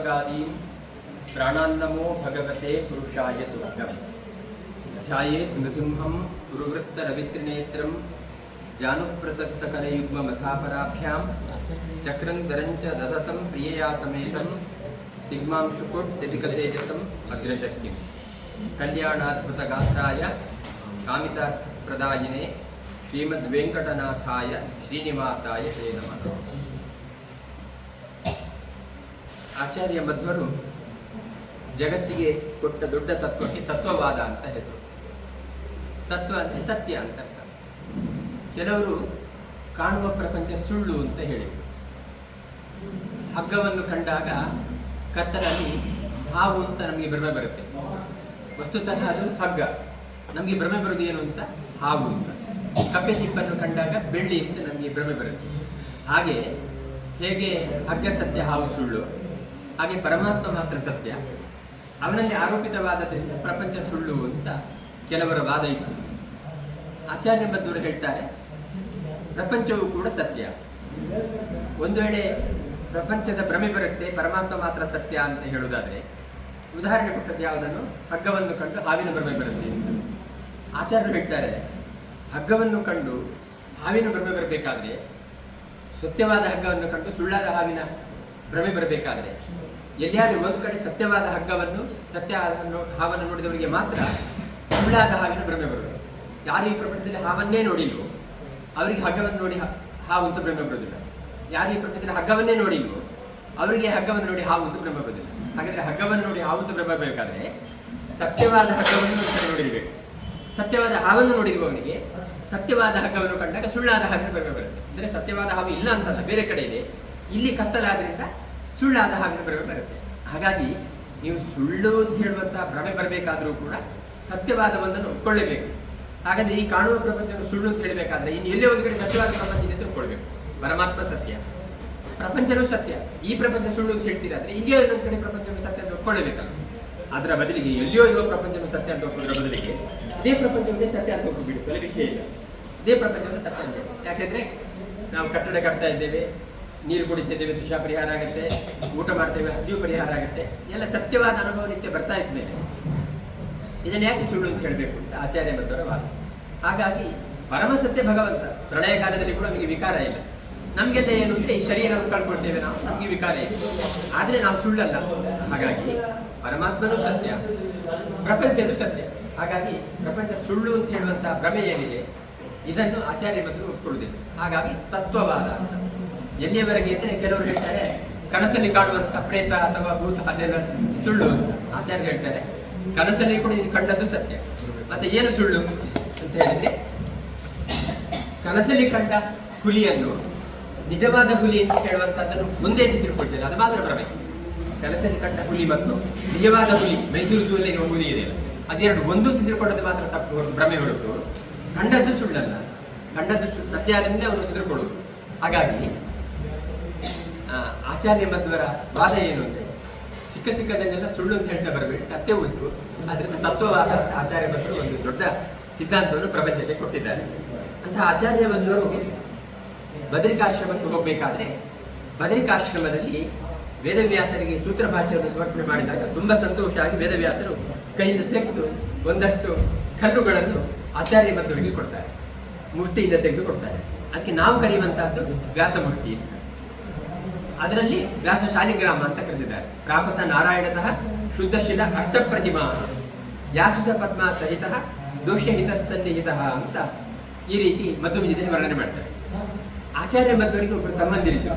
त्र्यम्बकादीन् प्राणान्नमो भगवते पुरुषाय तुभ्यम् ध्यायेत् नृसिंहं पुरुवृत्तरवित्रिनेत्रं जानुप्रसक्तकरयुग्ममथापराभ्यां चक्रं ददतं प्रियया समेतं दिग्मांशुकोट्यधिकतेजसम् अग्रशक्तिं कल्याणाद्भुतगात्राय कामितार्थप्रदायिने श्रीमद्वेङ्कटनाथाय श्रीनिवासाय ते नमः. ಆಚಾರ್ಯ ಮಧ್ವರು ಜಗತ್ತಿಗೆ ಕೊಟ್ಟ ದೊಡ್ಡ ತತ್ವಕ್ಕೆ ತತ್ವವಾದ ಅಂತ ಹೆಸರು. ತತ್ವ ಅಂದರೆ ಸತ್ಯ ಅಂತ ಅರ್ಥ. ಕೆಲವರು ಕಾಣುವ ಪ್ರಪಂಚ ಸುಳ್ಳು ಅಂತ ಹೇಳಿದರು. ಹಗ್ಗವನ್ನು ಕಂಡಾಗ ಕತ್ತಲಲ್ಲಿ ಹಾವು ಅಂತ ನಮಗೆ ಭ್ರಮೆ ಬರುತ್ತೆ. ವಸ್ತುತಃ ಅದು ಹಗ್ಗ. ನಮಗೆ ಭ್ರಮೆ ಬರೋದು ಏನು ಅಂತ ಹಾವು ಅಂತ. ಕಪ್ಪೆ ಚಿಪ್ಪನ್ನು ಕಂಡಾಗ ಬೆಳ್ಳಿ ಅಂತ ನಮಗೆ ಭ್ರಮೆ ಬರುತ್ತೆ. ಹಾಗೆ ಹೇಗೆ ಹಗ್ಗ ಸತ್ಯ ಹಾವು ಸುಳ್ಳು, ಹಾಗೆ ಪರಮಾತ್ಮ ಮಾತ್ರ ಸತ್ಯ. ಅವನಲ್ಲಿ ಆರೋಪಿತವಾದದಿಂದ ಪ್ರಪಂಚ ಸುಳ್ಳು ಅಂತ ಕೆಲವರ ವಾದ ಇತ್ತು. ಆಚಾರ್ಯ ಮಧ್ವರು ಹೇಳ್ತಾರೆ ಪ್ರಪಂಚವೂ ಕೂಡ ಸತ್ಯ. ಒಂದು ವೇಳೆ ಪ್ರಪಂಚದ ಭ್ರಮೆ ಬರುತ್ತೆ, ಪರಮಾತ್ಮ ಮಾತ್ರ ಸತ್ಯ ಅಂತ ಹೇಳುವುದಾದ್ರೆ ಉದಾಹರಣೆ ಕೊಟ್ಟದ್ದು ಯಾವುದನ್ನು? ಹಗ್ಗವನ್ನು ಕಂಡು ಹಾವಿನ ಭ್ರಮೆ ಬರುತ್ತೆ ಅಂತ. ಆಚಾರ್ಯರು ಹೇಳ್ತಾರೆ ಹಗ್ಗವನ್ನು ಕಂಡು ಹಾವಿನ ಭ್ರಮೆ ಬರಬೇಕಾದ್ರೆ, ಸತ್ಯವಾದ ಹಗ್ಗವನ್ನು ಕಂಡು ಸುಳ್ಳಾದ ಹಾವಿನ ಭ್ರಮೆ ಬರಬೇಕಾದ್ರೆ, ಎಲ್ಲಿಯಾದರೂ ಒಂದು ಕಡೆ ಸತ್ಯವಾದ ಹಗ್ಗವನ್ನು ಸತ್ಯವಾದ ಹಾವನ್ನು ನೋಡಿದವರಿಗೆ ಮಾತ್ರ ಸುಳ್ಳಾದ ಹಾವಿನ ಭ್ರಮೆ ಬರುವುದು. ಯಾರು ಈ ಪ್ರಪಂಚದಲ್ಲಿ ಹಾವನ್ನೇ ನೋಡಿಲ್ವೋ ಅವರಿಗೆ ಹಗ್ಗವನ್ನು ನೋಡಿ ಹಾವು ಅಂತ ಭ್ರಮೆ ಬರುವುದಿಲ್ಲ. ಯಾರು ಈ ಪ್ರಪಂಚದಲ್ಲಿ ಹಗ್ಗವನ್ನೇ ನೋಡಿಲ್ವೋ ಅವರಿಗೆ ಹಗ್ಗವನ್ನು ನೋಡಿ ಹಾವು ಅಂತ ಭ್ರಮೆ ಬರುವುದಿಲ್ಲ. ಹಾಗಾದರೆ ಹಗ್ಗವನ್ನು ನೋಡಿ ಹಾವು ಅಂತ ಭ್ರಮೆ ಬರಬೇಕಾದ್ರೆ ಸತ್ಯವಾದ ಹಗ್ಗವನ್ನು ನೋಡಿರಬೇಕು. ಸತ್ಯವಾದ ಹಾವನ್ನು ನೋಡಿರುವವನಿಗೆ ಸತ್ಯವಾದ ಹಗ್ಗವನ್ನು ಕಂಡಾಗ ಸುಳ್ಳಾದ ಹಾವಿನ ಭ್ರಮೆ ಬರುತ್ತೆ. ಅಂದರೆ ಸತ್ಯವಾದ ಹಾವು ಇಲ್ಲ ಅಂತಲ್ಲ, ಬೇರೆ ಕಡೆ ಇದೆ. ಇಲ್ಲಿ ಕತ್ತಲಾದ್ರಿಂದ ಸುಳ್ಳಾದ ಹಾವಿನ ಭ್ರಮೆ ಬರುತ್ತೆ. ಹಾಗಾಗಿ ನೀವು ಸುಳ್ಳು ಅಂತ ಹೇಳುವಂತಹ ಭ್ರಮೆ ಬರಬೇಕಾದರೂ ಕೂಡ ಸತ್ಯವಾದ ಒಂದನ್ನು ಒಪ್ಕೊಳ್ಳೇಬೇಕು. ಹಾಗಾದ್ರೆ ಈ ಕಾಣುವ ಪ್ರಪಂಚವನ್ನು ಸುಳ್ಳು ಅಂತ ಹೇಳಬೇಕಾದ್ರೆ ಇನ್ನು ಎಲ್ಲೇ ಒಂದು ಕಡೆ ಸತ್ಯವಾದ ಪ್ರಪಂಚ ಇದೆ ಅಂತ ಒಪ್ಕೊಳ್ಬೇಕು. ಪರಮಾತ್ಮ ಸತ್ಯ, ಪ್ರಪಂಚನೂ ಸತ್ಯ. ಈ ಪ್ರಪಂಚ ಸುಳ್ಳು ಅಂತ ಹೇಳ್ತೀರಾದ್ರೆ ಇಲ್ಲಿಯೋ ಒಂದು ಕಡೆ ಪ್ರಪಂಚವನ್ನು ಸತ್ಯ ಅಂತ ಒಪ್ಕೊಳ್ಳೇಬೇಕಲ್ಲ. ಅದರ ಬದಲಿಗೆ ಎಲ್ಲಿಯೋ ಇರುವ ಪ್ರಪಂಚವನ್ನು ಸತ್ಯ ಅಂತ ಒಪ್ಪೋದ್ರ ಬದಲಿಗೆ ಇದೇ ಪ್ರಪಂಚವನ್ನೇ ಸತ್ಯ ಅಂತ ಒಪ್ಪಿಬಿಡು, ಅಲ್ಲಿ ವಿಷಯ ಇಲ್ಲ. ಇದೇ ಪ್ರಪಂಚವನ್ನು ಸತ್ಯ ಅಂತ. ಯಾಕೆಂದ್ರೆ ನಾವು ಕಟ್ಟಡ ಕಟ್ತಾ ಇದ್ದೇವೆ, ನೀರು ಕುಡಿತಿದ್ದೇವೆ, ತುಷಾ ಪರಿಹಾರ ಆಗುತ್ತೆ, ಊಟ ಮಾಡ್ತೇವೆ, ಹಸಿವು ಪರಿಹಾರ ಆಗುತ್ತೆ, ಎಲ್ಲ ಸತ್ಯವಾದ ಅನುಭವ ನಿತ್ಯ ಬರ್ತಾ ಇದ್ಮೇಲೆ ಇದನ್ನು ಯಾಕೆ ಸುಳ್ಳು ಅಂತ ಹೇಳಬೇಕು ಅಂತ ಆಚಾರ್ಯ ಮಧ್ವರ ವಾದ. ಹಾಗಾಗಿ ಪರಮಸತ್ಯ ಭಗವಂತ. ಪ್ರಳಯ ಕಾಲದಲ್ಲಿ ಕೂಡ ನಮಗೆ ವಿಕಾರ ಇಲ್ಲ. ನಮಗೆಲ್ಲ ಏನು ಅಂದರೆ ಈ ಶರೀರವನ್ನು ಕಳ್ಕೊಳ್ತೇವೆ ನಾವು, ನಮಗೆ ವಿಕಾರ ಇದೆ, ಆದರೆ ನಾವು ಸುಳ್ಳಲ್ಲ. ಹಾಗಾಗಿ ಪರಮಾತ್ಮನೂ ಸತ್ಯ, ಪ್ರಪಂಚನೂ ಸತ್ಯ. ಹಾಗಾಗಿ ಪ್ರಪಂಚ ಸುಳ್ಳು ಅಂತ ಹೇಳುವಂತಹ ಭ್ರಮೆ ಏನಿದೆ ಇದನ್ನು ಆಚಾರ್ಯ ಮಧ್ವರು ಒಪ್ಪಿಕೊಳ್ಳುವುದಿಲ್ಲ. ಹಾಗಾಗಿ ತತ್ವವಾದ ಅಂತ. ಎಲ್ಲಿಯವರೆಗೆ ಇದ್ದರೆ ಕೆಲವರು ಹೇಳ್ತಾರೆ ಕನಸಲ್ಲಿ ಕಾಣುವಂತಹ ಪ್ರೇತ ಅಥವಾ ಭೂತ ಅದೆಲ್ಲ ಸುಳ್ಳು ಅಂತ. ಆಚಾರ್ಯ ಹೇಳ್ತಾರೆ ಕನಸಲ್ಲಿ ಕೂಡ ನೀನು ಕಂಡದ್ದು ಸತ್ಯ. ಮತ್ತೆ ಏನು ಸುಳ್ಳು ಅಂತ ಹೇಳಿದ್ರೆ, ಕನಸಲ್ಲಿ ಕಂಡ ಹುಲಿಯನ್ನು ನಿಜವಾದ ಹುಲಿ ಅಂತ ಹೇಳುವಂತಹದ್ದನ್ನು ಮುಂದೆ ತಿಳ್ಕೊಳ್ತೇನೆ, ಅದು ಮಾತ್ರ ಭ್ರಮೆ. ಕನಸಲ್ಲಿ ಕಂಡ ಹುಲಿ ಮತ್ತು ನಿಜವಾದ ಹುಲಿ, ಮೈಸೂರು ಝೂಲ್ಲಿ ಇರುವ ಹುಲಿ ಇದೆಯಲ್ಲ, ಅದೆರಡು ಒಂದು ತಿಳ್ಕೊಳ್ಳೋದು ಮಾತ್ರ ತಪ್ಪು, ಭ್ರಮೆ ಹೊರಟು ಕಂಡದ್ದು ಸುಳ್ಳಲ್ಲ. ಕಂಡದ್ದು ಸತ್ಯ ಆದ್ರಿಂದ ಅವನು ತಿಳ್ಕೊಳ್ಳೋದು. ಹಾಗಾಗಿ ಆಚಾರ್ಯ ಮಧ್ವರ ವಾದ ಏನು ಅಂದರೆ ಸಿಕ್ಕದನ್ನೆಲ್ಲ ಸುಳ್ಳು ಅಂತ ಹೇಳ್ತಾ ಬರಬೇಡಿ, ಸತ್ಯವೂ ಇತ್ತು. ಅದರಿಂದ ತತ್ವವಾದ ಆಚಾರ್ಯ ಮಧ್ವರು ಒಂದು ದೊಡ್ಡ ಸಿದ್ಧಾಂತವನ್ನು ಪ್ರಪಂಚಕ್ಕೆ ಕೊಟ್ಟಿದ್ದಾರೆ. ಅಂತಹ ಆಚಾರ್ಯ ಮಧ್ವರು ಬದರಿಕಾಶ್ರಮಕ್ಕೆ ಹೋಗಬೇಕಾದ್ರೆ ಬದರಿಕಾಶ್ರಮದಲ್ಲಿ ವೇದವ್ಯಾಸರಿಗೆ ಸೂತ್ರ ಭಾಷೆಯನ್ನು ಸಮರ್ಪಣೆ ಮಾಡಿದಾಗ ತುಂಬ ಸಂತೋಷ ಆಗಿ ವೇದವ್ಯಾಸರು ಕೈಯಿಂದ ತೆಗೆದು ಒಂದಷ್ಟು ಕಲ್ಲುಗಳನ್ನು ಆಚಾರ್ಯ ಮಧ್ವರಿಗೆ ಕೊಡ್ತಾರೆ, ಮುಷ್ಟಿಯಿಂದ ತೆಗೆದು ಕೊಡ್ತಾರೆ. ಅದಕ್ಕೆ ನಾವು ಕರೆಯುವಂತಹದ್ದು ವ್ಯಾಸ ಮುಷ್ಟಿ. ಅದರಲ್ಲಿ ವ್ಯಾಸ ಶಾಲಿಗ್ರಾಮ ಅಂತ ಕರೆದಿದ್ದಾರೆ. ಪ್ರಾಪಸ ನಾರಾಯಣತಃ ಶುದ್ಧಶಿಲ ಅಷ್ಟಪ್ರತಿಮಾ ವ್ಯಾಸುಸ ಪದ್ಮ ಸಹಿತ ದೋಷಹಿತ ಸನ್ನಿಹಿತ ಅಂತ ಈ ರೀತಿ ಮಧ್ವವಿಜಯದಲ್ಲಿ ವರ್ಣನೆ ಮಾಡ್ತಾರೆ. ಆಚಾರ್ಯ ಮಧ್ವರಿಗೆ ಒಬ್ಬರು ತಮ್ಮಂದಿರಿದ್ರು.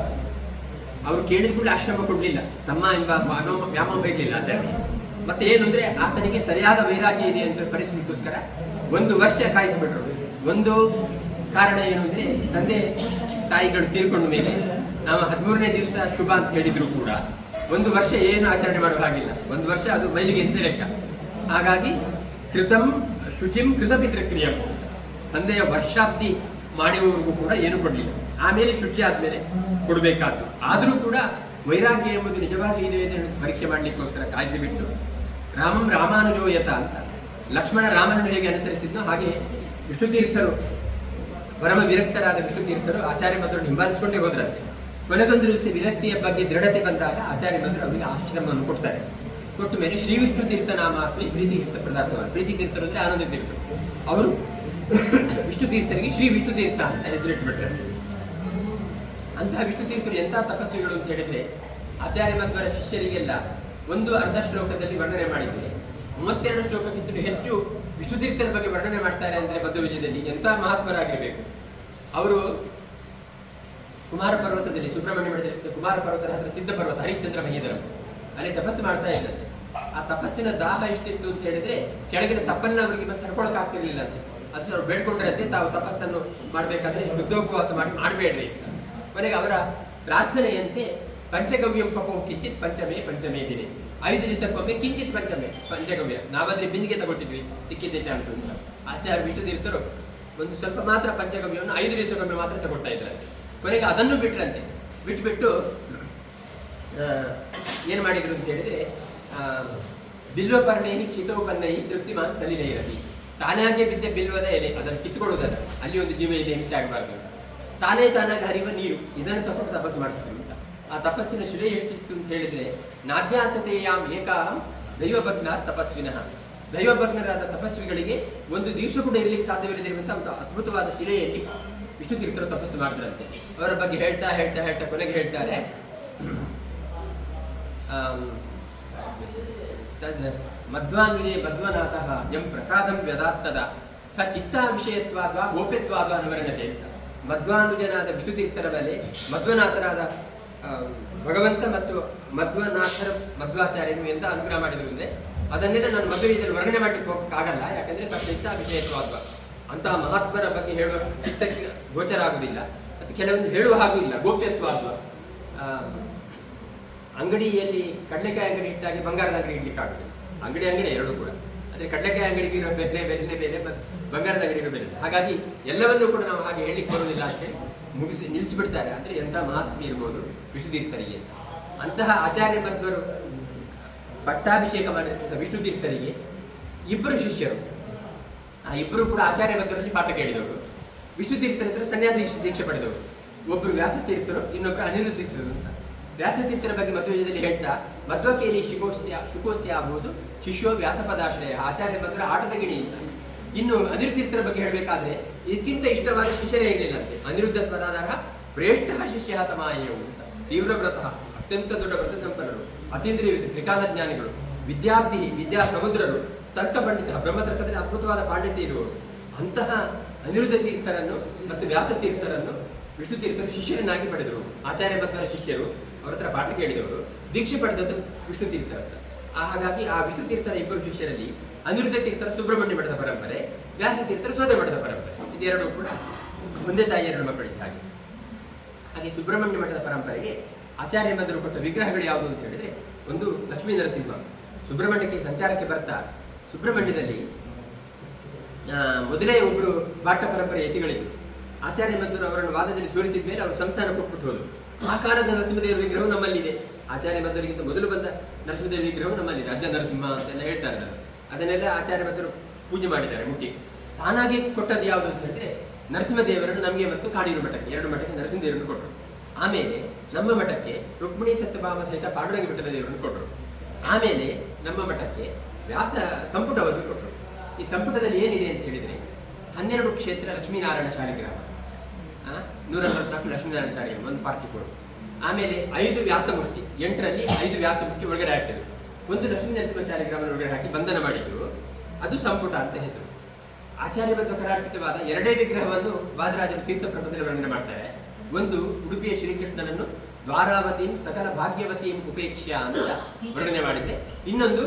ಅವರು ಕೇಳಿದ ಕೂಡ ಆಶ್ರಮ ಕೊಡಲಿಲ್ಲ, ತಮ್ಮ ಎಂಬ ವ್ಯಾಮೋಹ ಇರಲಿಲ್ಲ ಆಚಾರ್ಯ. ಮತ್ತೆ ಏನು ಅಂದರೆ ಆತನಿಗೆ ಸರಿಯಾದ ವೈರಾಗ್ಯ ಇದೆ ಅಂತ ಪರಿಸ್ಥಿತಿಗೋಸ್ಕರ 1 ವರ್ಷ ಕಾಯಿಸಿಬಿಟ್ರು. ಒಂದು ಕಾರಣ ಏನು ಅಂದರೆ ತಂದೆ ತಾಯಿಗಳು ತೀರ್ಕೊಂಡ ಮೇಲೆ ನಾವು 13ನೇ ದಿವಸ ಶುಭ ಅಂತ ಹೇಳಿದ್ರು ಕೂಡ 1 ವರ್ಷ ಏನು ಆಚರಣೆ ಮಾಡುವ ಹಾಗಿಲ್ಲ. 1 ವರ್ಷ ಅದು ಮೈಲಿಗೆ ಅಂತ ಲೆಕ್ಕ. ಹಾಗಾಗಿ ಕೃತಂ ಶುಚಿಂ ಕೃತಪಿತೃಕ್ರಿಯಂ, ತಂದೆಯ ವರ್ಷಾಬ್ದಿ ಮಾಡುವವರೆಗೂ ಕೂಡ ಏನು ಕೊಡಲಿಲ್ಲ. ಆಮೇಲೆ ಶುಚಿ ಆದಮೇಲೆ ಕೊಡಬೇಕಾದ್ದು. ಆದರೂ ಕೂಡ ವೈರಾಗ್ಯ ಎಂಬುದು ನಿಜವಾಗಿ ಇದೆ ಅಂತ ಪರೀಕ್ಷೆ ಮಾಡಲಿಕ್ಕೋಸ್ಕರ ಕಾಯಿಸಿಬಿಟ್ಟು ರಾಮಂ ರಾಮಾನುಜೋಯತ ಅಂತ, ಲಕ್ಷ್ಮಣ ರಾಮನನ್ನು ಹೇಗೆ ಅನುಸರಿಸಿದ್ನೋ ಹಾಗೆ ವಿಷ್ಣುತೀರ್ಥರು, ಪರಮ ವಿರಕ್ತರಾದ ವಿಷ್ಣುತೀರ್ಥರು ಆಚಾರ್ಯ ಮಧ್ವರನ್ನು ಹಿಂಬಾಲಿಸಿಕೊಂಡೇ ಹೋದ್ರಂತೆ. ಕೊನೆಗೊಂದು ದಿವಸ ವಿರಕ್ತಿಯ ಬಗ್ಗೆ ದೃಢತೆ ಬಂದಾಗ ಆಚಾರ್ಯ ಬಂದರು ಅವರಿಗೆ ಆಶ್ರಮವನ್ನು ಕೊಡ್ತಾರೆ. ಕೊಟ್ಟ ಮೇಲೆ ಶ್ರೀ ವಿಷ್ಣು ತೀರ್ಥ ನಾಮಾಸ್ಮಿ ಪ್ರೀತಿ ತೀರ್ಥ ಪ್ರದಾರ್ಥವನ್ನು, ಪ್ರೀತಿ ತೀರ್ಥರು ಅಂದರೆ ಆನಂದ ತೀರ್ಥರು, ಅವರು ವಿಷ್ಣು ತೀರ್ಥರಿಗೆ ಶ್ರೀ ವಿಷ್ಣು ತೀರ್ಥ ಅಂತ ಹೆಸರಿಟ್ಬಿಟ್ರೆ. ಅಂತಹ ವಿಷ್ಣು ತೀರ್ಥರು ಎಂಥ ತಪಸ್ವಿಗಳು ಅಂತ ಹೇಳಿದ್ರೆ ಆಚಾರ್ಯ ಮಧ್ವರ ಶಿಷ್ಯರಿಗೆಲ್ಲ ಒಂದು ಅರ್ಧ ಶ್ಲೋಕದಲ್ಲಿ ವರ್ಣನೆ ಮಾಡಿದ್ರೆ 32 ಶ್ಲೋಕಕ್ಕಿಂತಲೂ ಹೆಚ್ಚು ವಿಷ್ಣು ತೀರ್ಥರ ಬಗ್ಗೆ ವರ್ಣನೆ ಮಾಡ್ತಾರೆ ಅಂದರೆ ಮಧ್ವ ವಿಜಯದಲ್ಲಿ ಎಂಥ ಮಹಾತ್ಮರಾಗಿರಬೇಕು. ಅವರು ಕುಮಾರ ಪರ್ವತದಲ್ಲಿ, ಸುಬ್ರಹ್ಮಣ್ಯ ಮಠದಲ್ಲಿ ಕುಮಾರ ಪರ್ವತದ ಹೆಸರು ಸಿದ್ಧ ಪರ್ವತ, ಹರಿಶ್ಚಂದ್ರ ಮಹೇಂದ್ರರು ಅಲ್ಲಿ ತಪಸ್ಸು ಮಾಡ್ತಾ ಇದ್ದಂತೆ. ಆ ತಪಸ್ಸಿನ ದಾಹ ಎಷ್ಟಿತ್ತು ಅಂತ ಹೇಳಿದ್ರೆ ಕೆಳಗಿನ ತಪ್ಪನ್ನ ಅವರಿಗೆ ಮತ್ತೆ ತಡ್ಕೊಳಕ್ ಆಗ್ತಿರ್ಲಿಲ್ಲ ಅಂತೆ. ಅದು ಅವ್ರು ಬೇಡ್ಕೊಂಡ್ರಂತೆ ತಾವು ತಪಸ್ಸನ್ನು ಮಾಡ್ಬೇಕಾದ್ರೆ ಶುದ್ಧೋಪವಾಸ ಮಾಡಬೇಡ್ರಿ ಅಂತ. ಕೊನೆಗೆ ಅವರ ಪ್ರಾರ್ಥನೆಯಂತೆ ಪಂಚಗವ್ಯಂ ಪಪೋ ಕಿಂಚಿತ್ ಪಂಚಮೇ ದಿನೇ, 5 ದಿವಸಕ್ಕೊಮ್ಮೆ ಕಿಂಚಿತ್ ಪಂಚಗವ್ಯ, ನಾವಾದ್ರೆ ಬಿಂದಿಗೆ ತಗೊಳ್ತಿದ್ವಿ ಸಿಕ್ಕಿದ್ದೆ ಚಾನ್ಸ್ ಅಂತ. ಆಚಾರ್ಯ ವಿಷ್ಣು ತೀರ್ಥರು ಒಂದು ಸ್ವಲ್ಪ ಮಾತ್ರ ಪಂಚಗವ್ಯವನ್ನು 5 ದಿವಸಕ್ಕೊಮ್ಮೆ ಮಾತ್ರ ತಗೊಳ್ತಾ ಇದ್ರಂತೆ. ಕೊನೆಗೆ ಅದನ್ನು ಬಿಟ್ರಂತೆ. ಬಿಟ್ಟು ಏನು ಮಾಡಿದ್ರು ಅಂತ ಹೇಳಿದ್ರೆ ಬಿಲ್ವಪರ್ಣೈ ಕ್ಷಿತೋಪನ್ನೈ ತೃಪ್ತಿಮಾನ್ ಸಲಿಲೈರತಿ, ತಾನಾಗೆ ಬಿದ್ದ ಬಿಲ್ವದ ಎಲೆ ಅದನ್ನು ಕಿತ್ಕೊಳ್ಳುವುದಲ್ಲ, ಅಲ್ಲಿ ಒಂದು ಜೀವ ಇದೆ, ಹಿಂಸೆ ಆಗಬಾರ್ದು ಅಂತ ತಾನಾಗಿ ಹರಿಯುವ ನೀರು ಇದನ್ನು ತಗೊಂಡು ತಪಸ್ಸು ಮಾಡ್ತಿದ್ರು ಅಂತ. ಆ ತಪಸ್ಸಿನ ಶ್ರೇಯ ಎಷ್ಟಿತ್ತು ಅಂತ ಹೇಳಿದ್ರೆ ನಾದ್ಯಾಸತೆಯಾಂ ಏಕಾಹಂ ದೈವಭಗ್ನಾಸ್ ತಪಸ್ವಿನಃ, ದೈವಭಗ್ನರಾದ ತಪಸ್ವಿಗಳಿಗೆ ಒಂದು ದಿವಸ ಕೂಡ ಇರಲಿಕ್ಕೆ ಸಾಧ್ಯವಿಲ್ಲದಿರುವಂತಹ ಒಂದು ಅದ್ಭುತವಾದ ಶಿಲೆಯಲ್ಲಿ ವಿಷ್ಣು ತೀರ್ಥರು ತಪಸ್ಸು ಮಾಡಿದ್ರಂತೆ. ಅವರ ಬಗ್ಗೆ ಹೇಳ್ತಾ ಕೊನೆಗೆ ಹೇಳ್ತಾರೆ, ಮಧ್ವಾನ್ವಿಜಯ ಮಧ್ವನಾಥಃ ಯಂ ಪ್ರಸಾದಂ ವ್ಯದಾತ್ತದ ಸ ಚಿತ್ತಾ ವಿಷಯತ್ವಾದ್ವಾ ಗೋಪ್ಯತ್ವಾದ್ವಾ ಅನುವರ್ಣತೆ ಅಂತ. ಮಧ್ವಾನುಜನಾದ ವಿಷ್ಣು ತೀರ್ಥರ ಮೇಲೆ ಮಧ್ವನಾಥರಾದ ಭಗವಂತ ಮತ್ತು ಮಧ್ವಾಚಾರ್ಯರು ಎಂತ ಅನುಗ್ರಹ ಮಾಡಿದ್ರು ಅಂದರೆ ಅದನ್ನೆಲ್ಲ ನಾನು ಮಧ್ವವಿದ್ಯದಲ್ಲಿ ವರ್ಣನೆ ಮಾಡಲಿಕ್ಕೆ ಹೋಗಕ್ಕಾಗಲ್ಲ, ಯಾಕಂದ್ರೆ ಸ ಚಿತ್ತಾ ವಿಷಯತ್ವಾದ್ವಾ ಅಂತಹ ಮಹಾತ್ಮರ ಬಗ್ಗೆ ಹೇಳುವ ಚಿತ್ತಕ್ಕೆ ಗೋಚರ ಆಗುವುದಿಲ್ಲ, ಮತ್ತು ಕೆಲವೊಂದು ಹೇಳುವ ಹಾಗೂ ಇಲ್ಲ. ಗೋಪ್ಯತ್ವಾದ್ವಾ, ಅಂಗಡಿಯಲ್ಲಿ ಕಡಲೆಕಾಯಿ ಅಂಗಡಿ ಇಟ್ಟಾಗಿ ಬಂಗಾರದ ಅಂಗಡಿ ಇಡ್ಲಿಕ್ಕಾಗುತ್ತೆ, ಅಂಗಡಿ ಎರಡು ಕೂಡ. ಆದರೆ ಕಡಲೆಕಾಯಿ ಅಂಗಡಿಗೆ ಇರೋ ಬೆಲೆ ಬೇರೆ, ಬಂಗಾರದ ಅಂಗಡಿ ಇರೋ ಬೆಲೆ. ಹಾಗಾಗಿ ಎಲ್ಲವನ್ನೂ ಕೂಡ ನಾವು ಹಾಗೆ ಹೇಳಲಿಕ್ಕೆ ಬರುವುದಿಲ್ಲ ಅಷ್ಟೇ, ನಿಲ್ಲಿಸಿಬಿಡ್ತಾರೆ. ಅಂದರೆ ಎಂಥ ಮಹಾತ್ಮೆ ಇರ್ಬೋದು ವಿಷ್ಣು ತೀರ್ಥರಿಗೆ ಅಂತ. ಅಂತಹ ಆಚಾರ್ಯ ಮಧ್ವರು ಪಟ್ಟಾಭಿಷೇಕ ಮಾಡಿರ್ತಕ್ಕಂಥ ವಿಷ್ಣು ತೀರ್ಥರಿಗೆ 2 ಶಿಷ್ಯರು, ಆ 2 ಕೂಡ ಆಚಾರ್ಯ ಮಧ್ವರಲ್ಲಿ ಪಾಠ ಕೇಳಿದವರು. ವಿಷ್ಣು ತೀರ್ಥರ ಹತ್ರ ಸನ್ಯಾಸಿ ದೀಕ್ಷೆ ಪಡೆದವರು. ಒಬ್ಬರು ವ್ಯಾಸತೀರ್ಥರು, ಇನ್ನೊಬ್ಬರು ಅನಿರುದ್ಧ ತೀರ್ಥರು ಅಂತ. ವ್ಯಾಸತೀರ್ಥರ ಬಗ್ಗೆ ಮಧ್ವವಿಜಯದಲ್ಲಿ ಹೇಳ್ತಾ ಮಧ್ವಕೇರಿ ಶುಕೋಸ್ಯ ಆಗುವುದು ಶಿಷ್ಯೋ ವ್ಯಾಸಪದಾಶ್ರಯ, ಆಚಾರ್ಯ ಮಧ್ವರ ಆಟದ ಗಿಣಿ ಅಂತ. ಇನ್ನು ಅನಿರುದ್ಧ ತೀರ್ಥರ ಬಗ್ಗೆ ಹೇಳಬೇಕಾದ್ರೆ ಇದಕ್ಕಿಂತ ಇಷ್ಟವಾದ ಶಿಷ್ಯರೇ ಇರಲಿಲ್ಲಂತೆ. ಅನಿರುದ್ಧ ಪದಾಧಾರ ಶ್ರೇಷ್ಠ ಶಿಷ್ಯ ತಮಾಯವು ಅಂತ. ತೀವ್ರ ವ್ರತ, ಅತ್ಯಂತ ದೊಡ್ಡ ವ್ರತ ಸಂಪನ್ನರು, ಅತೀಂದ್ರಿಯ ತ್ರಿಕಾಲ ಜ್ಞಾನಿಗಳು, ವಿದ್ಯಾ ಸಮುದ್ರರು, ತರ್ಕ ಪಂಡಿತ, ಬ್ರಹ್ಮತರ್ಕದಲ್ಲಿ ಅದ್ಭುತವಾದ ಪಾಂಡಿತ್ಯ ಇರುವವರು. ಅಂತಹ ಅನಿರುದ್ಧ ತೀರ್ಥರನ್ನು ಮತ್ತು ವ್ಯಾಸ ತೀರ್ಥರನ್ನು ವಿಷ್ಣು ತೀರ್ಥರು ಶಿಷ್ಯರನ್ನಾಗಿ ಪಡೆದರು. ಆಚಾರ್ಯ ಮಧ್ವರ ಶಿಷ್ಯರು, ಅವರ ಹತ್ರ ಪಾಠ ಕೇಳಿದವರು, ದೀಕ್ಷೆ ಪಡೆದದ್ದು ವಿಷ್ಣು ತೀರ್ಥರ ಹತ್ರ. ಹಾಗಾಗಿ ಆ ವಿಷ್ಣು ತೀರ್ಥರ 2 ಶಿಷ್ಯರಲ್ಲಿ ಅನಿರುದ್ಧ ತೀರ್ಥರ ಸುಬ್ರಹ್ಮಣ್ಯ ಮಠದ ಪರಂಪರೆ, ವ್ಯಾಸ ತೀರ್ಥರ ಸೋದೆ ಮಠದ ಪರಂಪರೆ, ಇದೆರಡೂ ಕೂಡ ಒಂದೇ ತಾಯಿ 2 ಮಕ್ಕಳಿದ್ದ ಹಾಗೆ. ಹಾಗೆ ಸುಬ್ರಹ್ಮಣ್ಯ ಮಠದ ಪರಂಪರೆಗೆ ಆಚಾರ್ಯ ಮಧ್ವರು ಕೊಟ್ಟ ವಿಗ್ರಹಗಳು ಯಾವುದು ಅಂತ ಹೇಳಿದ್ರೆ, ಒಂದು ಲಕ್ಷ್ಮೀ ನರಸಿಂಹ. ಸುಬ್ರಹ್ಮಣ್ಯಕ್ಕೆ ಸಂಚಾರಕ್ಕೆ ಬರ್ತಾ ಸುಬ್ರಹ್ಮಣ್ಯದಲ್ಲಿ ಮೊದಲೇ ಒಬ್ಬರು ಬಾಟ ಪರಂಪರೆ ಯತಿಗಳಿದ್ದು, ಆಚಾರ್ಯ ಮಧ್ವರು ಅವರನ್ನು ವಾದದಲ್ಲಿ ಸೋಲಿಸಿದ ಮೇಲೆ ಅವರು ಸಂಸ್ಥಾನ ಕೊಟ್ಬಿಟ್ಟು ಹೋದರು. ಆ ಕಾಲದ ನರಸಿಂಹದೇವರ ವಿಗ್ರಹವು ನಮ್ಮಲ್ಲಿದೆ. ಆಚಾರ್ಯ ಮಧ್ವರಿಗಿಂತ ಮೊದಲು ಬಂದ ನರಸಿಂಹದೇವ ವಿಗ್ರಹವು ನಮ್ಮಲ್ಲಿದೆ. ರಾಜ್ಯ ನರಸಿಂಹ ಅಂತೆಲ್ಲ ಹೇಳ್ತಾರೆ. ಅದನ್ನೆಲ್ಲ ಆಚಾರ್ಯ ಮಧ್ವರು ಪೂಜೆ ಮಾಡಿದ್ದಾರೆ ಮುಟ್ಟಿ. ತಾನಾಗಿ ಕೊಟ್ಟದ್ದು ಯಾವುದು ಅಂತ ಹೇಳಿದ್ರೆ ನರಸಿಂಹದೇವರನ್ನು ನಮಗೆ ಮತ್ತು ಕಾಡೀರು ಮಠಕ್ಕೆ, 2 ಮಠಕ್ಕೆ ನರಸಿಂಹದೇವರನ್ನು ಕೊಟ್ಟರು. ಆಮೇಲೆ ನಮ್ಮ ಮಠಕ್ಕೆ ರುಕ್ಮಿಣಿ ಸತ್ಯಭಾಮ ಸಹಿತ ಪಾಂಡುರಂಗ ಬೆಟ್ಟದ ದೇವರನ್ನು ಕೊಟ್ಟರು. ಆಮೇಲೆ ನಮ್ಮ ಮಠಕ್ಕೆ ವ್ಯಾಸ ಸಂಪುಟವನ್ನು ಕೊಟ್ಟರು. ಈ ಸಂಪುಟದಲ್ಲಿ ಏನಿದೆ ಅಂತ ಹೇಳಿದ್ರೆ 12 ಕ್ಷೇತ್ರ ಲಕ್ಷ್ಮೀನಾರಾಯಣ ಶಾಲಿಗ್ರಾಮ, 144 ಲಕ್ಷ್ಮೀನಾರಾಯಣ ಶಾಲಿಗ್ರಾಮ, 144. ಆಮೇಲೆ 5 ವ್ಯಾಸಮುಷ್ಟಿ, 8ರಲ್ಲಿ 5 ವ್ಯಾಸಮುಷ್ಟಿ ಒಳಗಡೆ ಹಾಕಿದ್ರು. ಒಂದು ಲಕ್ಷ್ಮೀ ನರಸಿಂಹ ಶಾಲಿಗ್ರಾಮ ಒಳಗಡೆ ಹಾಕಿ ಬಂಧನ ಮಾಡಿದ್ರು. ಅದು ಸಂಪುಟ ಅಂತ ಹೆಸರು. ಆಚಾರ್ಯ ಮತ್ತು ಕರಾರ್ಚಿತವಾದ 2 ವಿಗ್ರಹವನ್ನು ವಾದರಾಜರು ತೀರ್ಥ ಪ್ರಬಂಧದಲ್ಲಿ ವರ್ಣನೆ ಮಾಡ್ತಾರೆ. ಒಂದು ಉಡುಪಿಯ ಶ್ರೀಕೃಷ್ಣನನ್ನು ದ್ವಾರಾವತಿಂ ಸಕಲ ಭಾಗ್ಯವತಿಂ ಉಪೇಕ್ಷ್ಯ ಅಂತ ವರ್ಣನೆ ಮಾಡಿದ್ರೆ, ಇನ್ನೊಂದು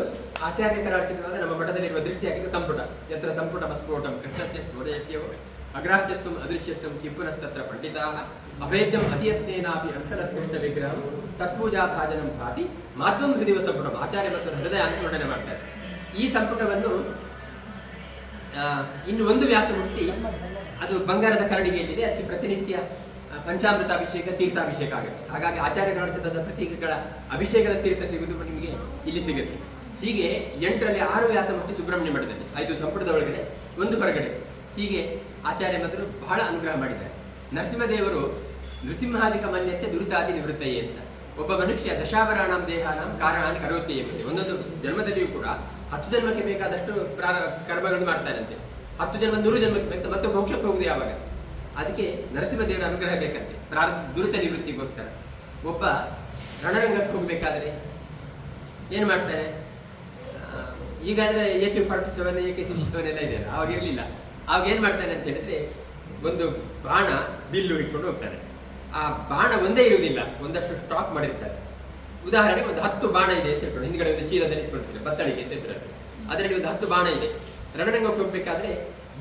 ಆಚಾರ್ಯ ಕರಾರ್ಚಿತವಾದ ನಮ್ಮ ಮಠದಲ್ಲಿರುವ ದೃಷ್ಟಿ ಹಾಕಿದ ಸಂಪುಟ, ಯತ್ರ ಸಂಪುಟ ಮಸ್ಫೋಟಂ ಕೃಷ್ಣಸ್ಯ ಸ್ಫೋಟಯತ್ಯವ ಅಗ್ರಾಹ್ಯತ್ವಂ ಅದೃಶ್ಯತ್ವಂ ಕಿಪ್ಪುನಸ್ತತ್ರ ಪಂಡಿತಾಃ ಅಭೇದ್ಯಂ ಅತಿಯತ್ನೇನಾಪಿ ಅಸ್ಕಲತ್ಕೃಷ್ಣ ವಿಗ್ರಹಂ ತತ್ಪೂಜಾ ಭಾಜನಂ ಭಾತಿ ಮಾಧ್ವಂ ಹೃದಯ ಸಂಪುಟಂ. ಆಚಾರ್ಯ ಮತ್ತು ಹೃದಯ ಅಂತ ವರ್ಣನೆ ಮಾಡ್ತಾರೆ. ಈ ಸಂಪುಟವನ್ನು ಇನ್ನು ಒಂದು ವ್ಯಾಸಮೂರ್ತಿ ಅದು ಬಂಗಾರದ ಕರಡಿಗೆಯಲ್ಲಿದೆ. ಅದಕ್ಕೆ ಪ್ರತಿನಿತ್ಯ ಪಂಚಾಮೃತ ಅಭಿಷೇಕ, ತೀರ್ಥಾಭಿಷೇಕ ಆಗುತ್ತೆ. ಹಾಗಾಗಿ ಆಚಾರ್ಯ ಕರಾರ್ಚಿತದ ಪ್ರತೀಕಗಳ ಅಭಿಷೇಕದ ತೀರ್ಥ ಸಿಗುವುದು ನಿಮಗೆ ಇಲ್ಲಿ ಸಿಗುತ್ತೆ. ಹೀಗೆ 8ರಲ್ಲಿ 6 ವ್ಯಾಸಮೂರ್ತಿ ಸುಬ್ರಹ್ಮಣ್ಯ ಮಠದಲ್ಲಿ, 5 ಸಂಪುಟದ ಒಳಗಡೆ, 1 ಹೊರಗಡೆ. ಹೀಗೆ ಆಚಾರ್ಯ ಮಧ್ವರು ಬಹಳ ಅನುಗ್ರಹ ಮಾಡಿದ್ದಾರೆ. ನರಸಿಂಹದೇವರು ನೃಸಿಂಹಾದಿಕ ಮನ್ಯತೆ ದುರಿತಾದಿ ನಿವೃತ್ತಯೇ ಅಂತ. ಒಬ್ಬ ಮನುಷ್ಯ ದಶಾವರಾಣಂ ದೇಹಾನಾಂ ಕಾರಣಾన్ని ಕರೋತಿ ಎಂಬುದು. ಒಂದೊಂದು ಜನ್ಮದಲ್ಲಿಯೂ ಕೂಡ 10 ಜನ್ಮಕ್ಕೆ ಬೇಕಾದಷ್ಟು ಕರ್ಮಗಳನ್ನು ಮಾಡ್ತಾರಂತೆ. 10 ಜನ್ಮ 100 ಜನ್ಮಕ್ಕೆ ಬೇಕು ಮತ್ತೆ ಮೋಕ್ಷಕ್ಕೆ ಹೋಗುದು ಯಾವಾಗ? ಅದಕ್ಕೆ ನರಸಿಂಹದೇವರ ಅನುಗ್ರಹ ಬೇಕಂತೆ ದುರಿತ ನಿವೃತ್ತಿಗೋಸ್ಕರ. ಒಬ್ಬ ರಣರಂಗಕ್ಕೆ ಹೋಗ್ಬೇಕಾದ್ರೆ ಏನ್ ಮಾಡ್ತಾನೆ? ಈಗಾದ್ರೆ AK-47 AK-67 ಎಲ್ಲ ಇದೆ, ಅವಾಗ ಇರ್ಲಿಲ್ಲ. ಅವಾಗ ಏನ್ ಮಾಡ್ತಾನೆ ಅಂತ ಹೇಳಿದ್ರೆ ಒಂದು ಬಾಣ ಬಿಲ್ಲು ಇಟ್ಕೊಂಡು ಹೋಗ್ತಾನೆ. ಆ ಬಾಣ ಒಂದೇ ಇರುವುದಿಲ್ಲ, ಒಂದಷ್ಟು ಸ್ಟಾಕ್ ಮಾಡಿರ್ತಾರೆ. ಉದಾಹರಣೆಗೆ ಒಂದು 10 ಬಾಣ ಇದೆ ಅಂತ ಹೇಳ್ಕೊಂಡು ಹಿಂದ್ಗಡೆ ಒಂದು ಚೀಲದಲ್ಲಿ ಇಟ್ಕೊಳ್ತಾರೆ, ಬತ್ತಳಿಗೆ ಅಂತ ಹೆಸರು. ಅದರಲ್ಲಿ ಒಂದು 10 ಬಾಣ ಇದೆ. ರಣರಂಗಕ್ಕೆ ಹೋಗ್ಬೇಕಾದ್ರೆ